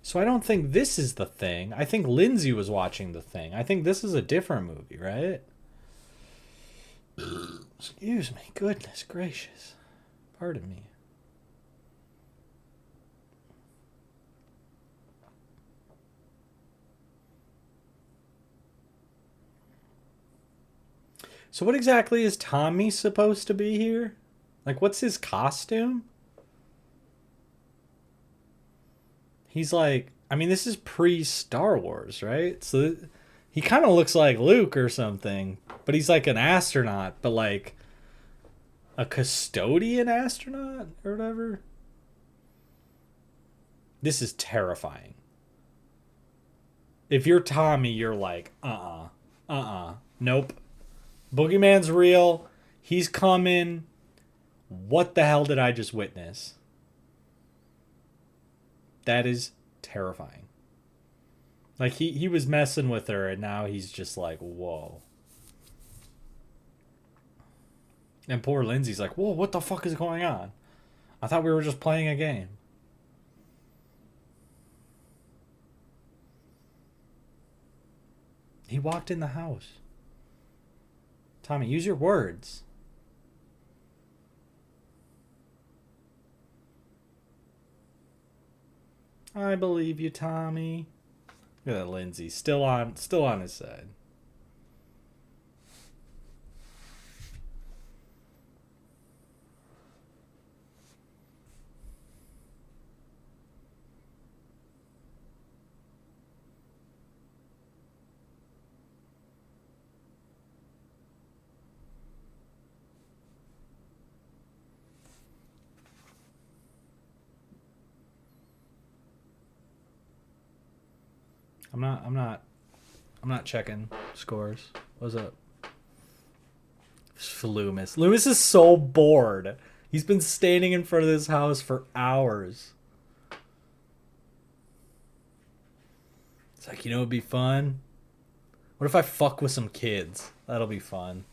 So I don't think this is the thing. I think Lindsay was watching the thing. I think this is a different movie, right? Excuse me. Goodness gracious. Pardon me. So what exactly is Tommy supposed to be here? Like, what's his costume? He's like, I mean, this is pre-Star Wars, right? So he kind of looks like Luke or something, but he's like an astronaut, but like a custodian astronaut or whatever. This is terrifying. If you're Tommy, you're like, nope. Boogeyman's real. He's coming. What the hell did I just witness? That is terrifying. Like he was messing with her and now he's just like, whoa. And poor Lindsay's like, whoa, what the fuck is going on? I thought we were just playing a game. He walked in the house. Tommy, use your words. I believe you, Tommy. Look at that, Lindsay. Still on his side. I'm not checking scores. What's up? Loomis. Loomis is so bored. He's been standing in front of this house for hours. It's like, you know, it'd be fun. What if I fuck with some kids? That'll be fun.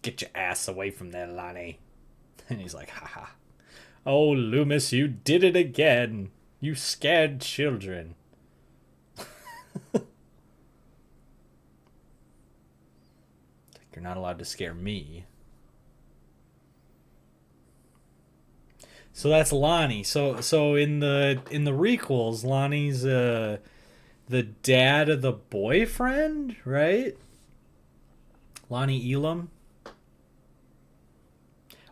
Get your ass away from there, Lonnie. And he's like, haha. Oh, Loomis, you did it again. You scared children. Like, you're not allowed to scare me. So that's Lonnie. So in the requels, Lonnie's the dad of the boyfriend, right? Lonnie Elam.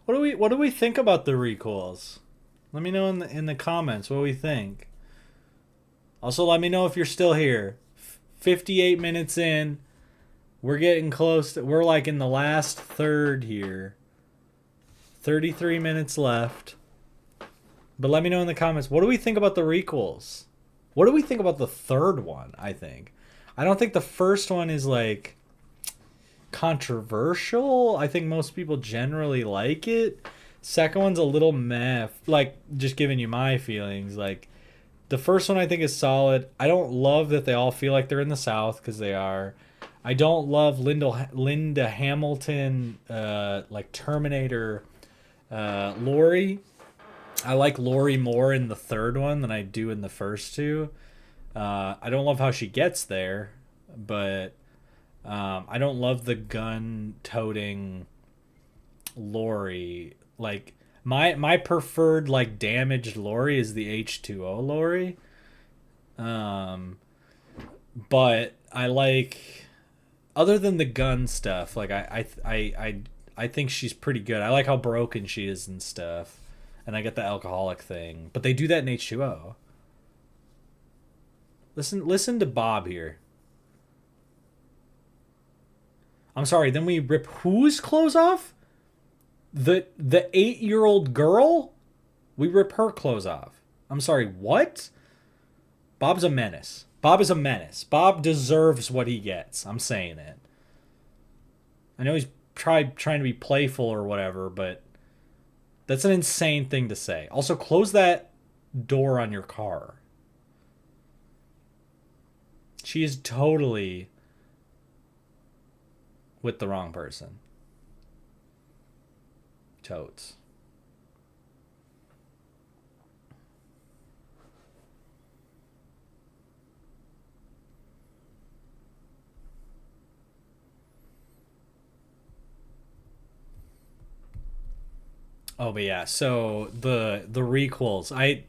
What do we think about the requels? Let me know in the comments what we think. Also, let me know if you're still here. 58 minutes in. We're getting close. We're like in the last third here. 33 minutes left. But let me know in the comments. What do we think about the requels? What do we think about the third one, I think? I don't think the first one is like controversial. I think most people generally like it. Second one's a little meh. Like, just giving you my feelings. Like, the first one I think is solid. I don't love that they all feel like they're in the South, because they are. I don't love Linda Hamilton, like Terminator, Lori. I like Lori more in the third one than I do in the first two. I don't love how she gets there, but I don't love the gun toting Lori. Like my preferred like damaged Lori is the H2O Lori. Um, but I like other than the gun stuff. Like I think she's pretty good. I like how broken she is and stuff. And I get the alcoholic thing, but they do that in H2O. Listen to Bob here. I'm sorry. Then we rip whose clothes off? The 8-year-old girl? We rip her clothes off. I'm sorry. What? Bob's a menace. Bob is a menace. Bob deserves what he gets. I'm saying it. I know he's trying to be playful or whatever, but that's an insane thing to say. Also, close that door on your car. She is totally with the wrong person. Totes. Oh, but yeah. So the requels, I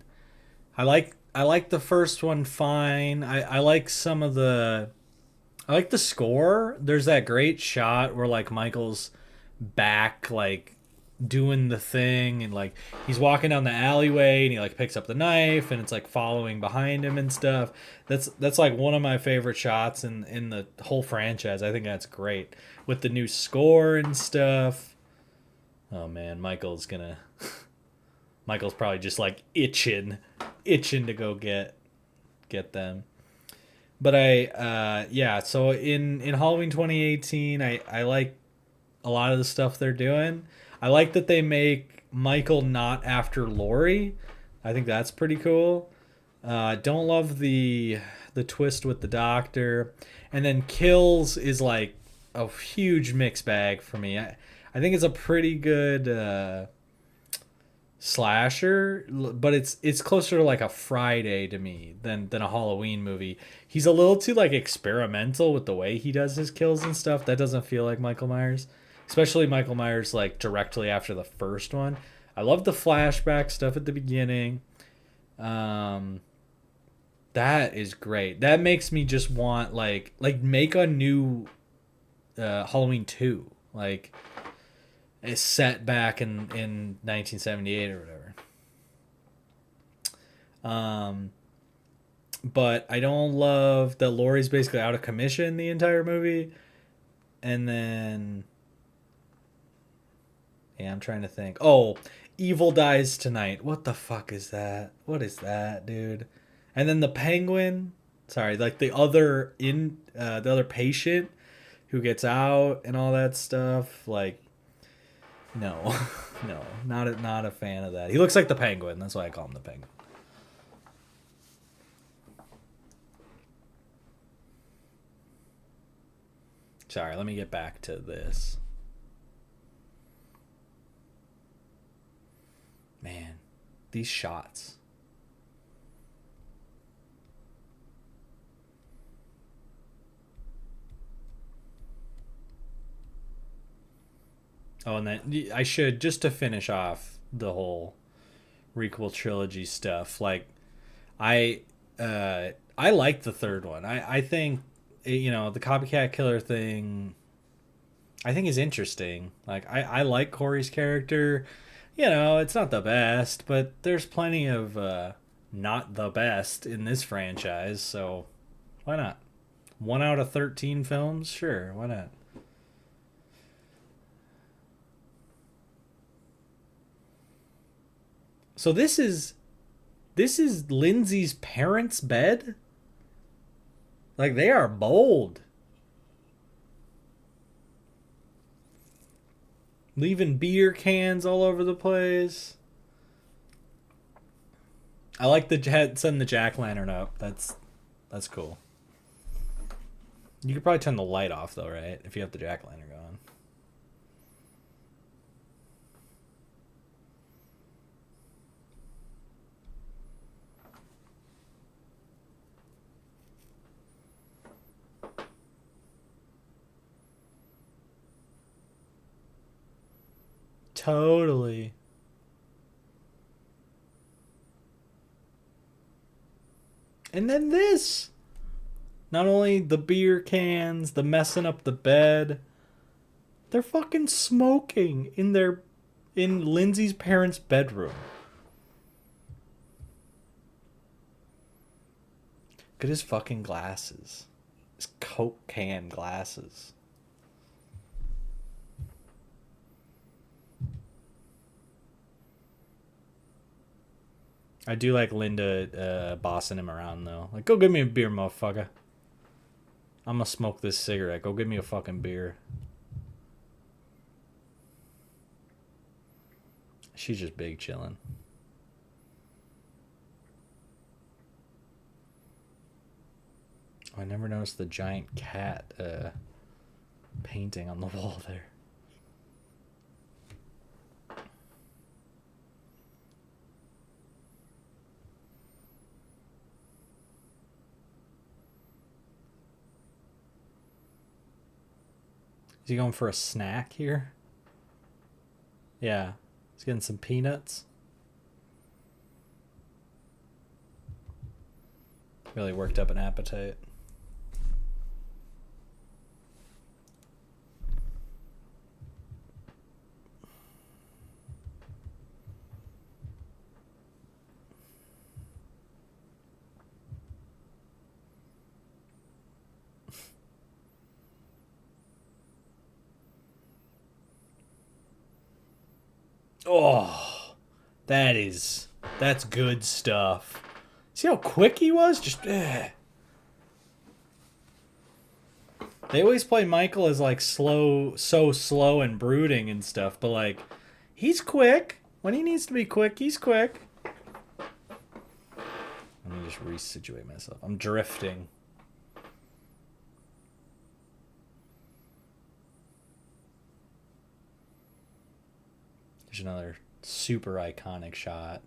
like the first one fine. I like some of the I like the score. There's that great shot where like Michael's back like doing the thing and like he's walking down the alleyway and he like picks up the knife and it's like following behind him and stuff. That's like one of my favorite shots in the whole franchise. I think that's great with the new score and stuff. Oh man, Michael's probably just like itching to go get them. But yeah, so in Halloween 2018, I like a lot of the stuff they're doing. I like that they make Michael not after Lori. I think that's pretty cool. Don't love the twist with the doctor, and then Kills is like a huge mixed bag for me. I think it's a pretty good slasher, but it's closer to like a Friday to me than a Halloween movie. He's a little too like experimental with the way he does his kills and stuff. That doesn't feel like Michael Myers, especially Michael Myers like directly after the first one. I love the flashback stuff at the beginning. Um, that is great. That makes me just want like make a new Halloween 2. Like is set back in 1978 or whatever. Um, but I don't love that Laurie's basically out of commission the entire movie. And then, yeah, I'm trying to think. Oh, Evil Dies Tonight. What the fuck is that? What is that, dude? And then the Penguin. Sorry, like the other patient who gets out and all that stuff. Like no, no, not a fan of that. He looks like the Penguin. That's why I call him the Penguin. Sorry, let me get back to this. Man, these shots. Oh, and then I should just to finish off the whole requel trilogy stuff. Like, I I like the third one. I think the copycat killer thing. I think is interesting. Like I like Corey's character. It's not the best, but there's plenty of not the best in this franchise. So why not? 1 out of 13 films, sure. Why not? So this is Lindsay's parents' bed. Like they are bold, leaving beer cans all over the place. I like the setting the jack lantern up. That's cool. You could probably turn the light off though, right? If you have the jack lantern going. Totally. And then this. Not only the beer cans, the messing up the bed, they're fucking smoking in Lindsay's parents' bedroom. Look at his fucking glasses. His Coke can glasses. I do like Linda bossing him around though. Like, go get me a beer, motherfucker. I'm gonna smoke this cigarette. Go get me a fucking beer. She's just big chilling. Oh, I never noticed the giant cat painting on the wall there. Is he going for a snack here? Yeah. He's getting some peanuts. Really worked up an appetite. Oh, that's good stuff. See how quick he was? Just They always play Michael as like slow, so slow and brooding and stuff, but like he's quick. When he needs to be quick, he's quick. Let me just resituate myself. I'm drifting. There's another super iconic shot.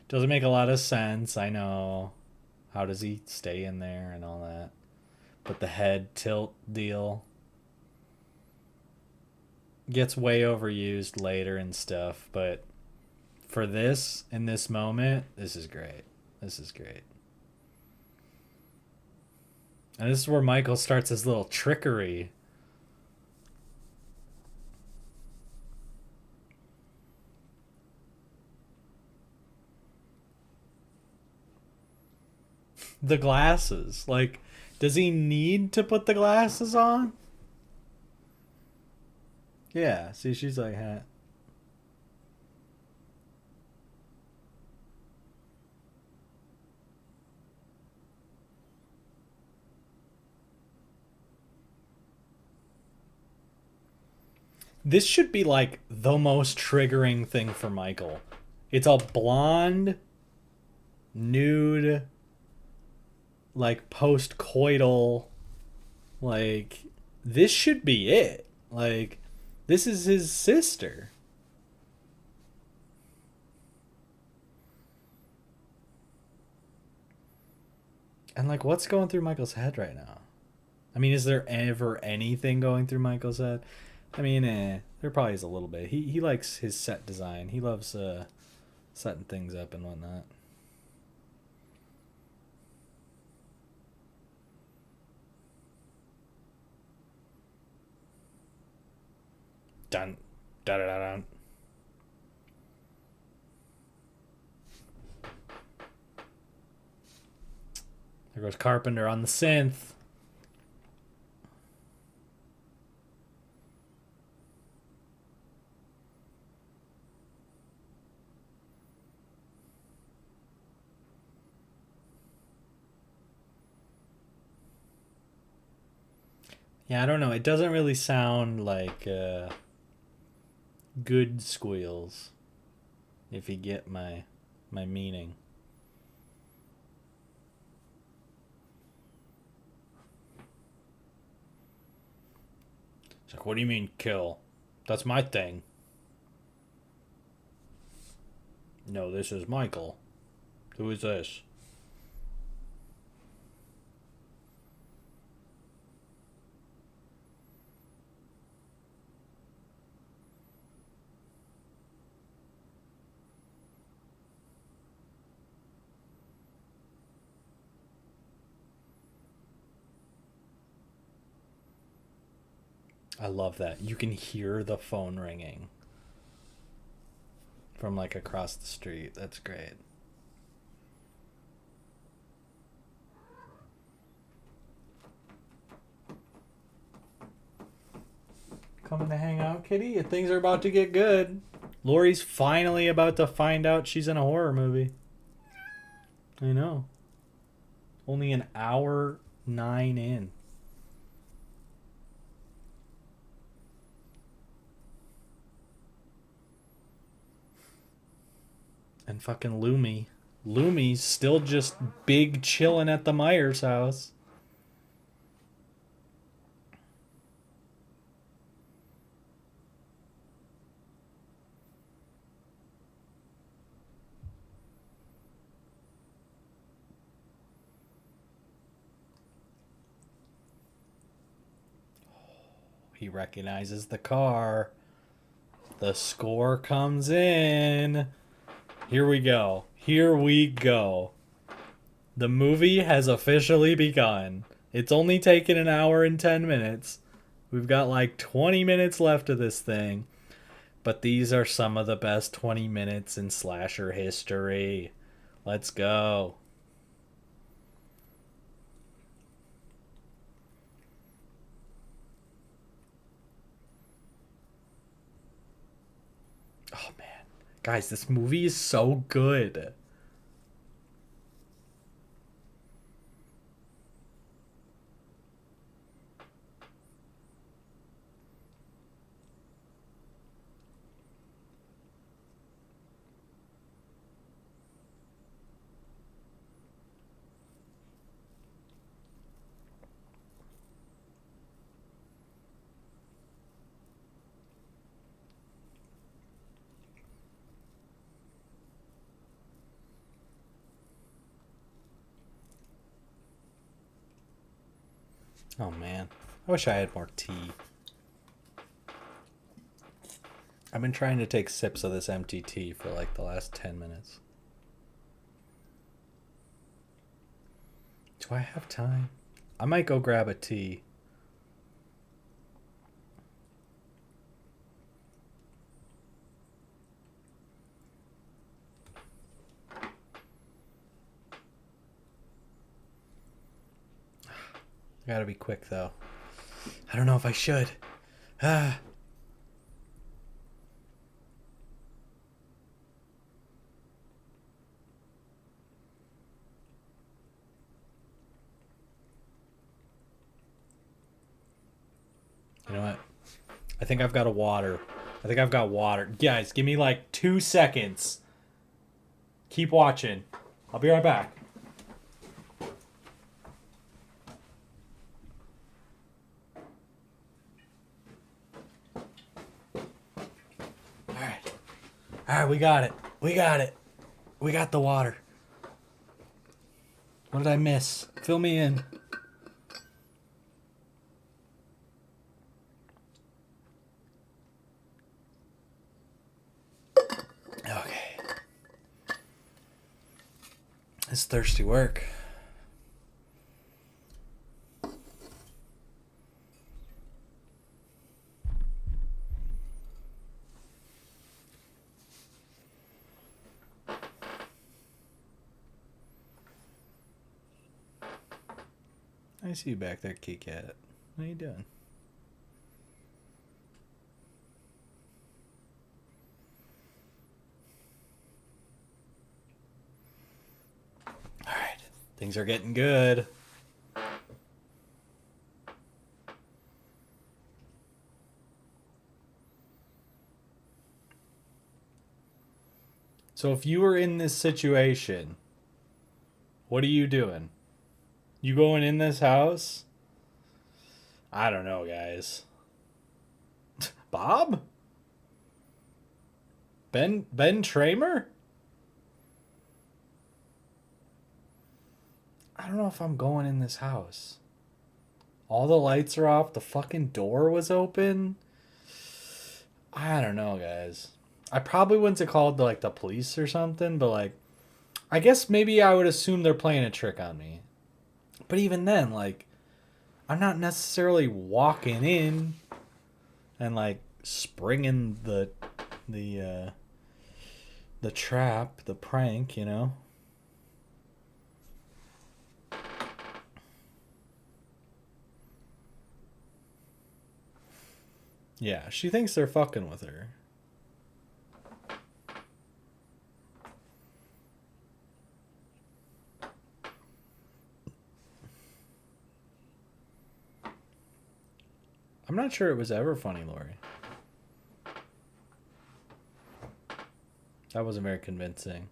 Doesn't make a lot of sense, I know. How does he stay in there and all that? But the head tilt deal gets way overused later and stuff, but for this, in this moment, this is great. This is great. And this is where Michael starts his little trickery. The glasses. Like, does he need to put the glasses on? Yeah, see, she's like, huh. This should be like the most triggering thing for Michael. It's a blonde, nude, like post-coital, like this should be it. Like this is his sister. And like what's going through Michael's head right now? I mean, is there ever anything going through Michael's head? I mean, there probably is a little bit. He likes his set design. He loves setting things up and whatnot. Dun, dun, dun, dun. There goes Carpenter on the synth. Yeah, I don't know. It doesn't really sound like good squeals. If you get my meaning. It's like, what do you mean kill? That's my thing. No, this is Michael. Who is this? I love that. You can hear the phone ringing from like across the street. That's great. Coming to hang out, kitty? Things are about to get good. Lori's finally about to find out she's in a horror movie. I know. Only an hour 9 in. And fucking Lumi. Lumi's still just big chilling at the Myers house. He recognizes the car. The score comes in. Here we go. Here we go. The movie has officially begun. It's only taken an hour and 10 minutes. We've got like 20 minutes left of this thing. But these are some of the best 20 minutes in slasher history. Let's go. Oh man. Guys, this movie is so good. Oh man. I wish I had more tea. I've been trying to take sips of this empty tea for like the last 10 minutes. Do I have time? I might go grab a tea. I gotta be quick though. I don't know if I should. Ah. You know what? I think I've got a water. I think I've got water. Guys, give me like 2 seconds. Keep watching. I'll be right back. Alright, we got it. We got it. We got the water. What did I miss? Fill me in. Okay. It's thirsty work. I see you back there, Kit Kat. What are you doing? Alright. Things are getting good. So if you were in this situation, what are you doing? You going in this house? I don't know, guys. Bob? Ben Tramer? I don't know if I'm going in this house. All the lights are off. The fucking door was open. I don't know, guys. I probably wouldn't have called like the police or something, but like, I guess maybe I would assume they're playing a trick on me. But even then, like, I'm not necessarily walking in. and like springing the trap, the prank, you know. Yeah, she thinks they're fucking with her. I'm not sure it was ever funny, Lori. That wasn't very convincing.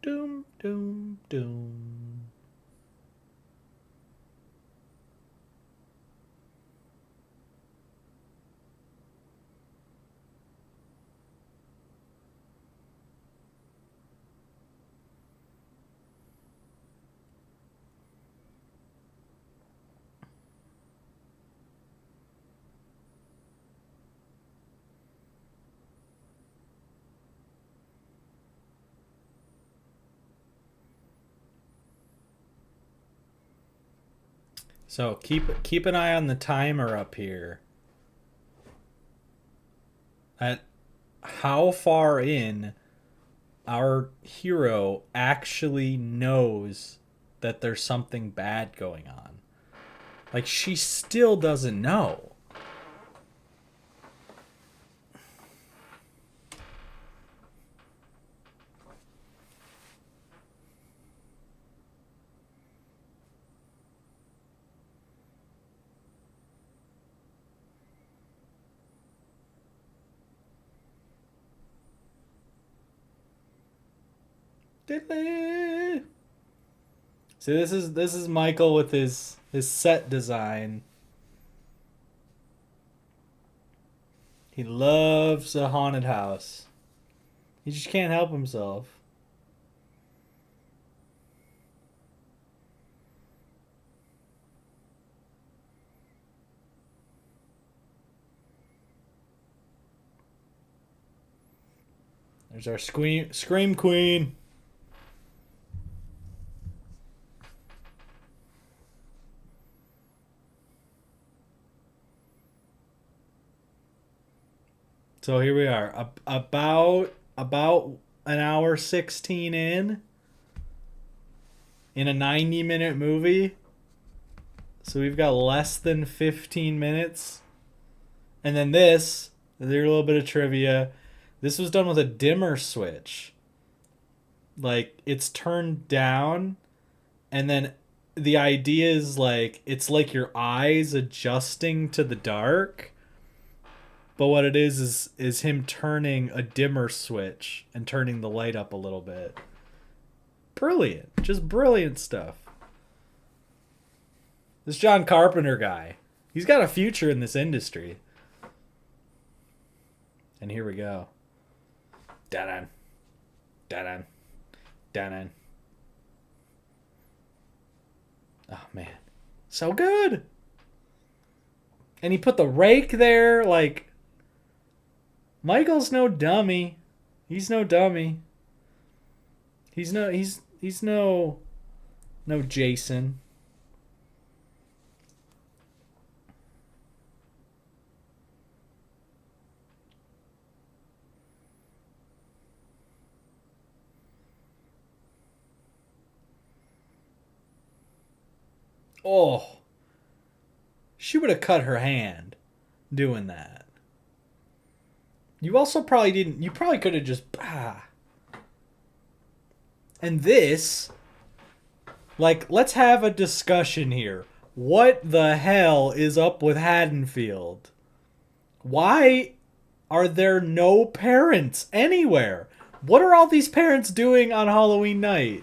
Doom, doom, doom. So keep an eye on the timer up here. At how far in our hero actually knows that there's something bad going on. Like, she still doesn't know. See, this is Michael with his set design. He loves a haunted house. He just can't help himself. There's our scream queen. So here we are, about an hour 16 in a 90-minute movie. So we've got less than 15 minutes. And then there's a little bit of trivia. This was done with a dimmer switch. Like, it's turned down, and then the idea is like it's like your eyes adjusting to the dark. But what it is him turning a dimmer switch and turning the light up a little bit. Brilliant. Just brilliant stuff. This John Carpenter guy, he's got a future in this industry. And here we go. Da-dan. Da-dan. Da-dan. Oh, man. So good. And he put the rake there, like... Michael's no dummy. He's no dummy. He's no Jason. Oh. She would have cut her hand doing that. You also probably didn't... You probably could have just... And this... Like, let's have a discussion here. What the hell is up with Haddonfield? Why are there no parents anywhere? What are all these parents doing on Halloween night?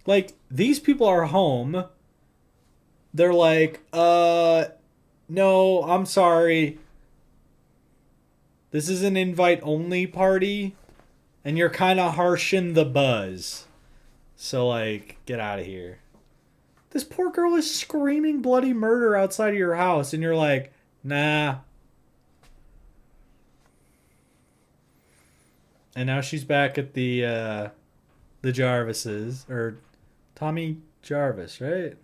Like, these people are home. They're like, no, I'm sorry. This is an invite-only party, and you're kind of harshing the buzz. So, like, get out of here. This poor girl is screaming bloody murder outside of your house, and you're like, nah. And now she's back at the Jarvises, or Tommy Jarvis, right?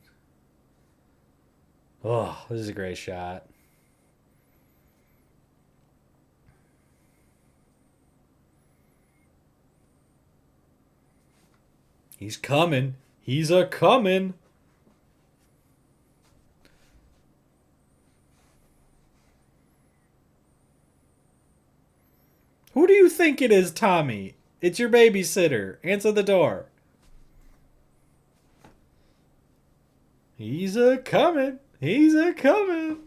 Oh, this is a great shot. He's coming. He's a coming. Who do you think it is, Tommy? It's your babysitter. Answer the door. He's a coming. He's a coming.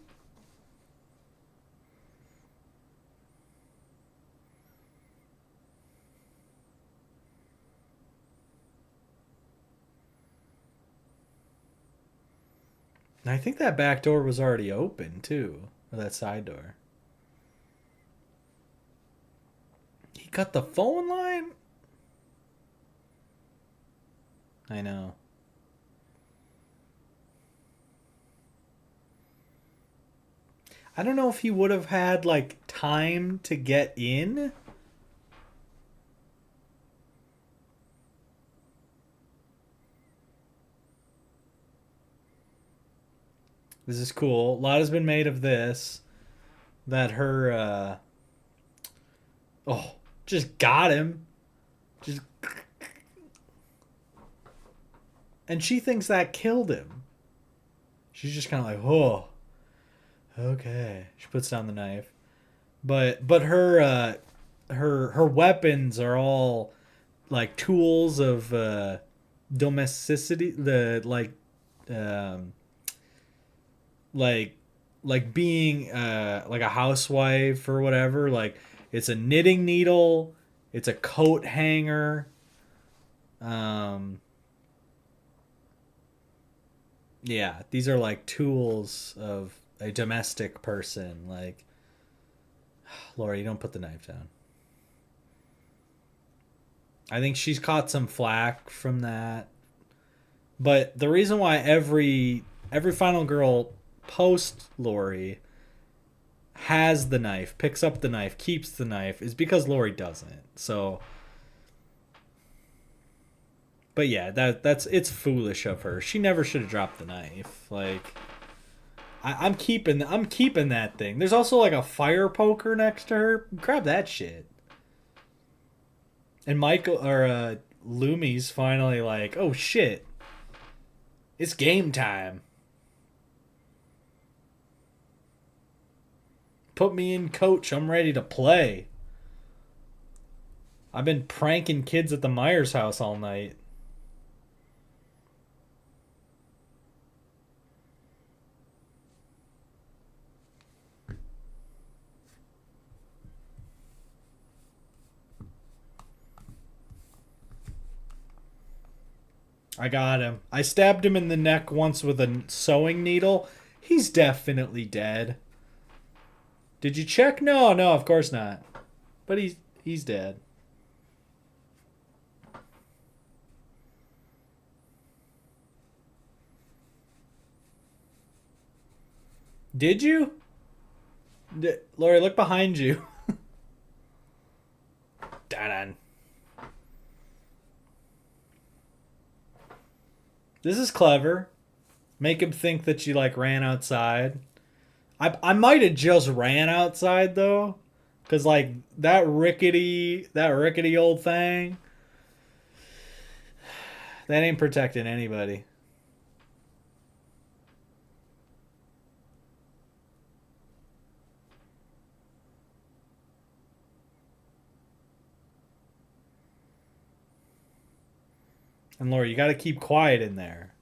And I think that back door was already open too, or that side door. He cut the phone line. I know. I don't know if he would have had like time to get in. This is cool. A lot has been made of this. That her oh, just got him. Just and she thinks that killed him. She's just kind of like, "Oh, okay." She puts down the knife. But her weapons are all like tools of domesticity, the um like like being like a housewife or whatever. Like it's a knitting needle, it's a coat hanger. Um yeah, these are like tools of a domestic person. Like, Laura, you don't put the knife down. I think she's caught some flack from that. But the reason why every final girl post Lori has the knife, picks up the knife, keeps the knife, is because Lori doesn't. So, but yeah, that's it's foolish of her. She never should have dropped the knife. Like, I'm keeping that thing. There's also like a fire poker next to her. Grab that shit. And Michael or Lumi's finally like, oh shit, it's game time. Put me in, coach. I'm ready to play. I've been pranking kids at the Myers house all night. I got him. I stabbed him in the neck once with a sewing needle. He's definitely dead. Did you check? No, no, of course not. But he's dead. Did you? Lori, look behind you. Dun. This is clever. Make him think that you like ran outside. I might have just ran outside though, cause like that rickety old thing that ain't protecting anybody. And Laura, you got to keep quiet in there.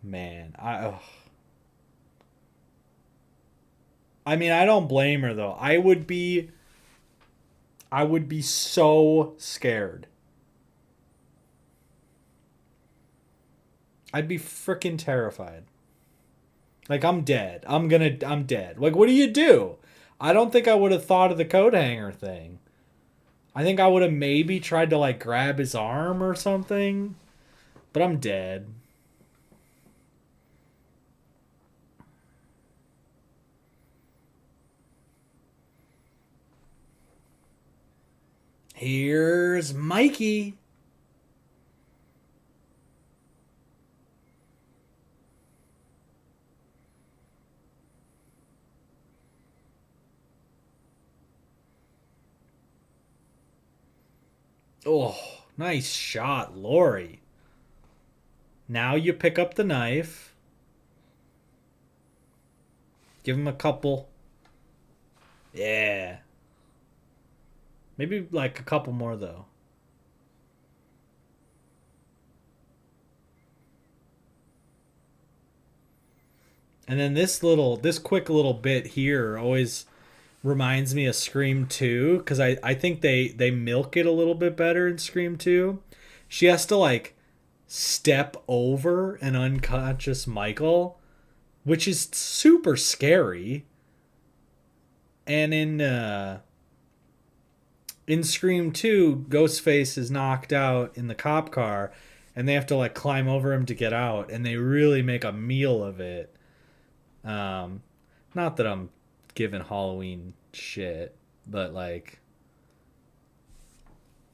Man, I mean, I don't blame her though. I would be so scared. I'd be freaking terrified. Like I'm dead. I'm dead. Like what do you do? I don't think I would have thought of the coat hanger thing. I think I would have maybe tried to like grab his arm or something, but I'm dead. Here's Mikey. Oh, nice shot, Lori. Now you pick up the knife. Give him a couple. Yeah. Maybe like a couple more, though. And then this quick little bit here always reminds me of Scream 2 because I think they milk it a little bit better in Scream 2. She has to like step over an unconscious Michael, which is super scary. And in Scream 2, Ghostface is knocked out in the cop car and they have to like climb over him to get out, and they really make a meal of it. Not that I'm giving Halloween shit, but like,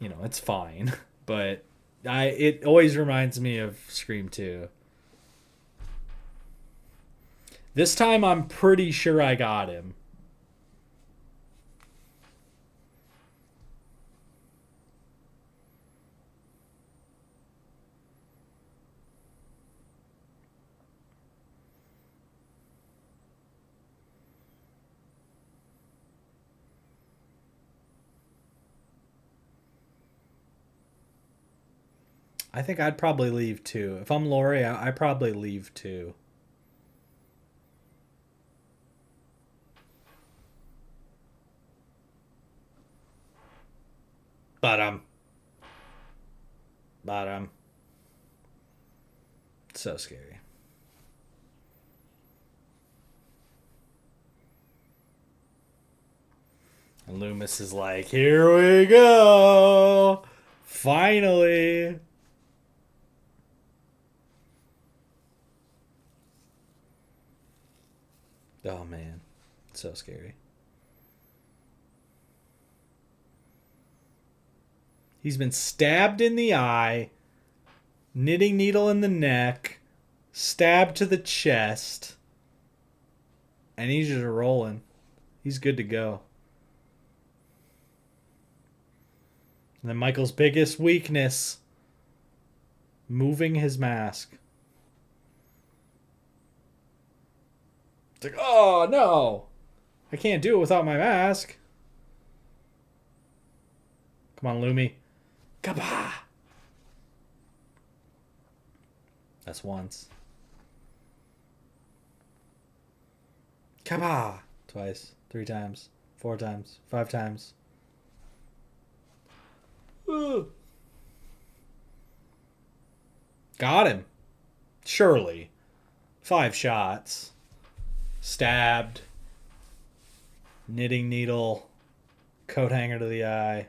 it's fine. But it always reminds me of Scream 2. This time I'm pretty sure I got him. I think I'd probably leave too. If I'm Lori, I probably leave too. But so scary. And Loomis is like, here we go. Finally. Oh man, so scary. He's been stabbed in the eye, knitting needle in the neck, stabbed to the chest, and he's just rolling. He's good to go. And then Michael's biggest weakness, moving his mask. It's like, oh no, I can't do it without my mask. Come on, Loomy. Kabah! That's once. Kabah! Twice. 3 times. 4 times. 5 times. Ooh. Got him. Surely. 5 shots. Stabbed. Knitting needle. Coat hanger to the eye.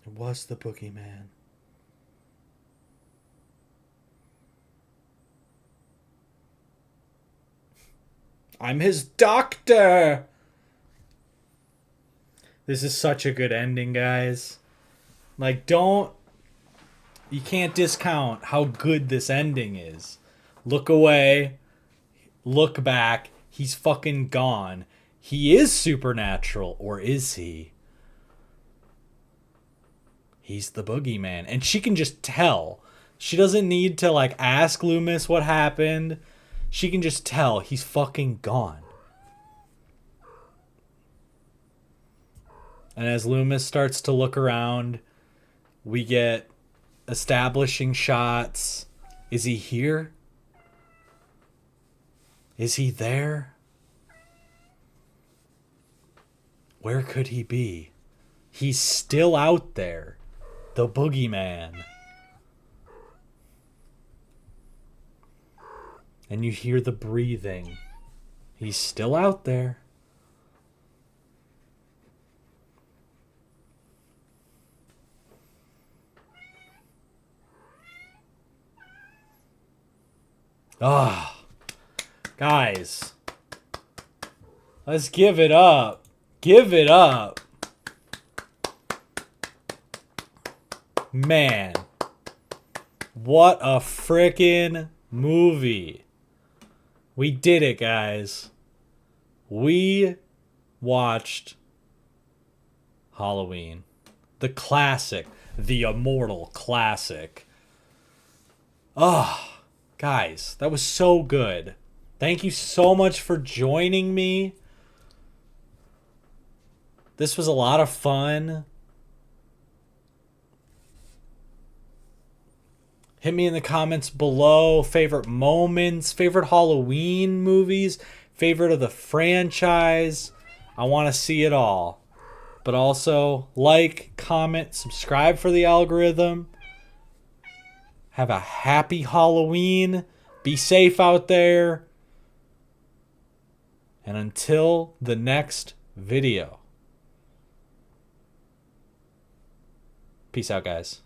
It was the boogeyman. I'm his doctor! This is such a good ending, guys. Like, you can't discount how good this ending is. Look away. Look back. He's fucking gone. He is supernatural, or is he? He's the boogeyman. And she can just tell. She doesn't need to, like, ask Loomis what happened. She can just tell he's fucking gone. And as Loomis starts to look around, we get establishing shots. Is he here? Is he there? Where could he be? He's still out there. The boogeyman. And you hear the breathing. He's still out there. Ah, guys, Let's give it up. Give it up. Man. What a frickin' movie. We did it, guys. We watched Halloween. The classic. The immortal classic. Oh, guys, that was so good. Thank you so much for joining me. This was a lot of fun. Hit me in the comments below. Favorite moments, favorite Halloween movies, favorite of the franchise. I want to see it all. But also, like, comment, subscribe for the algorithm. Have a happy Halloween. Be safe out there. And until the next video. Peace out, guys.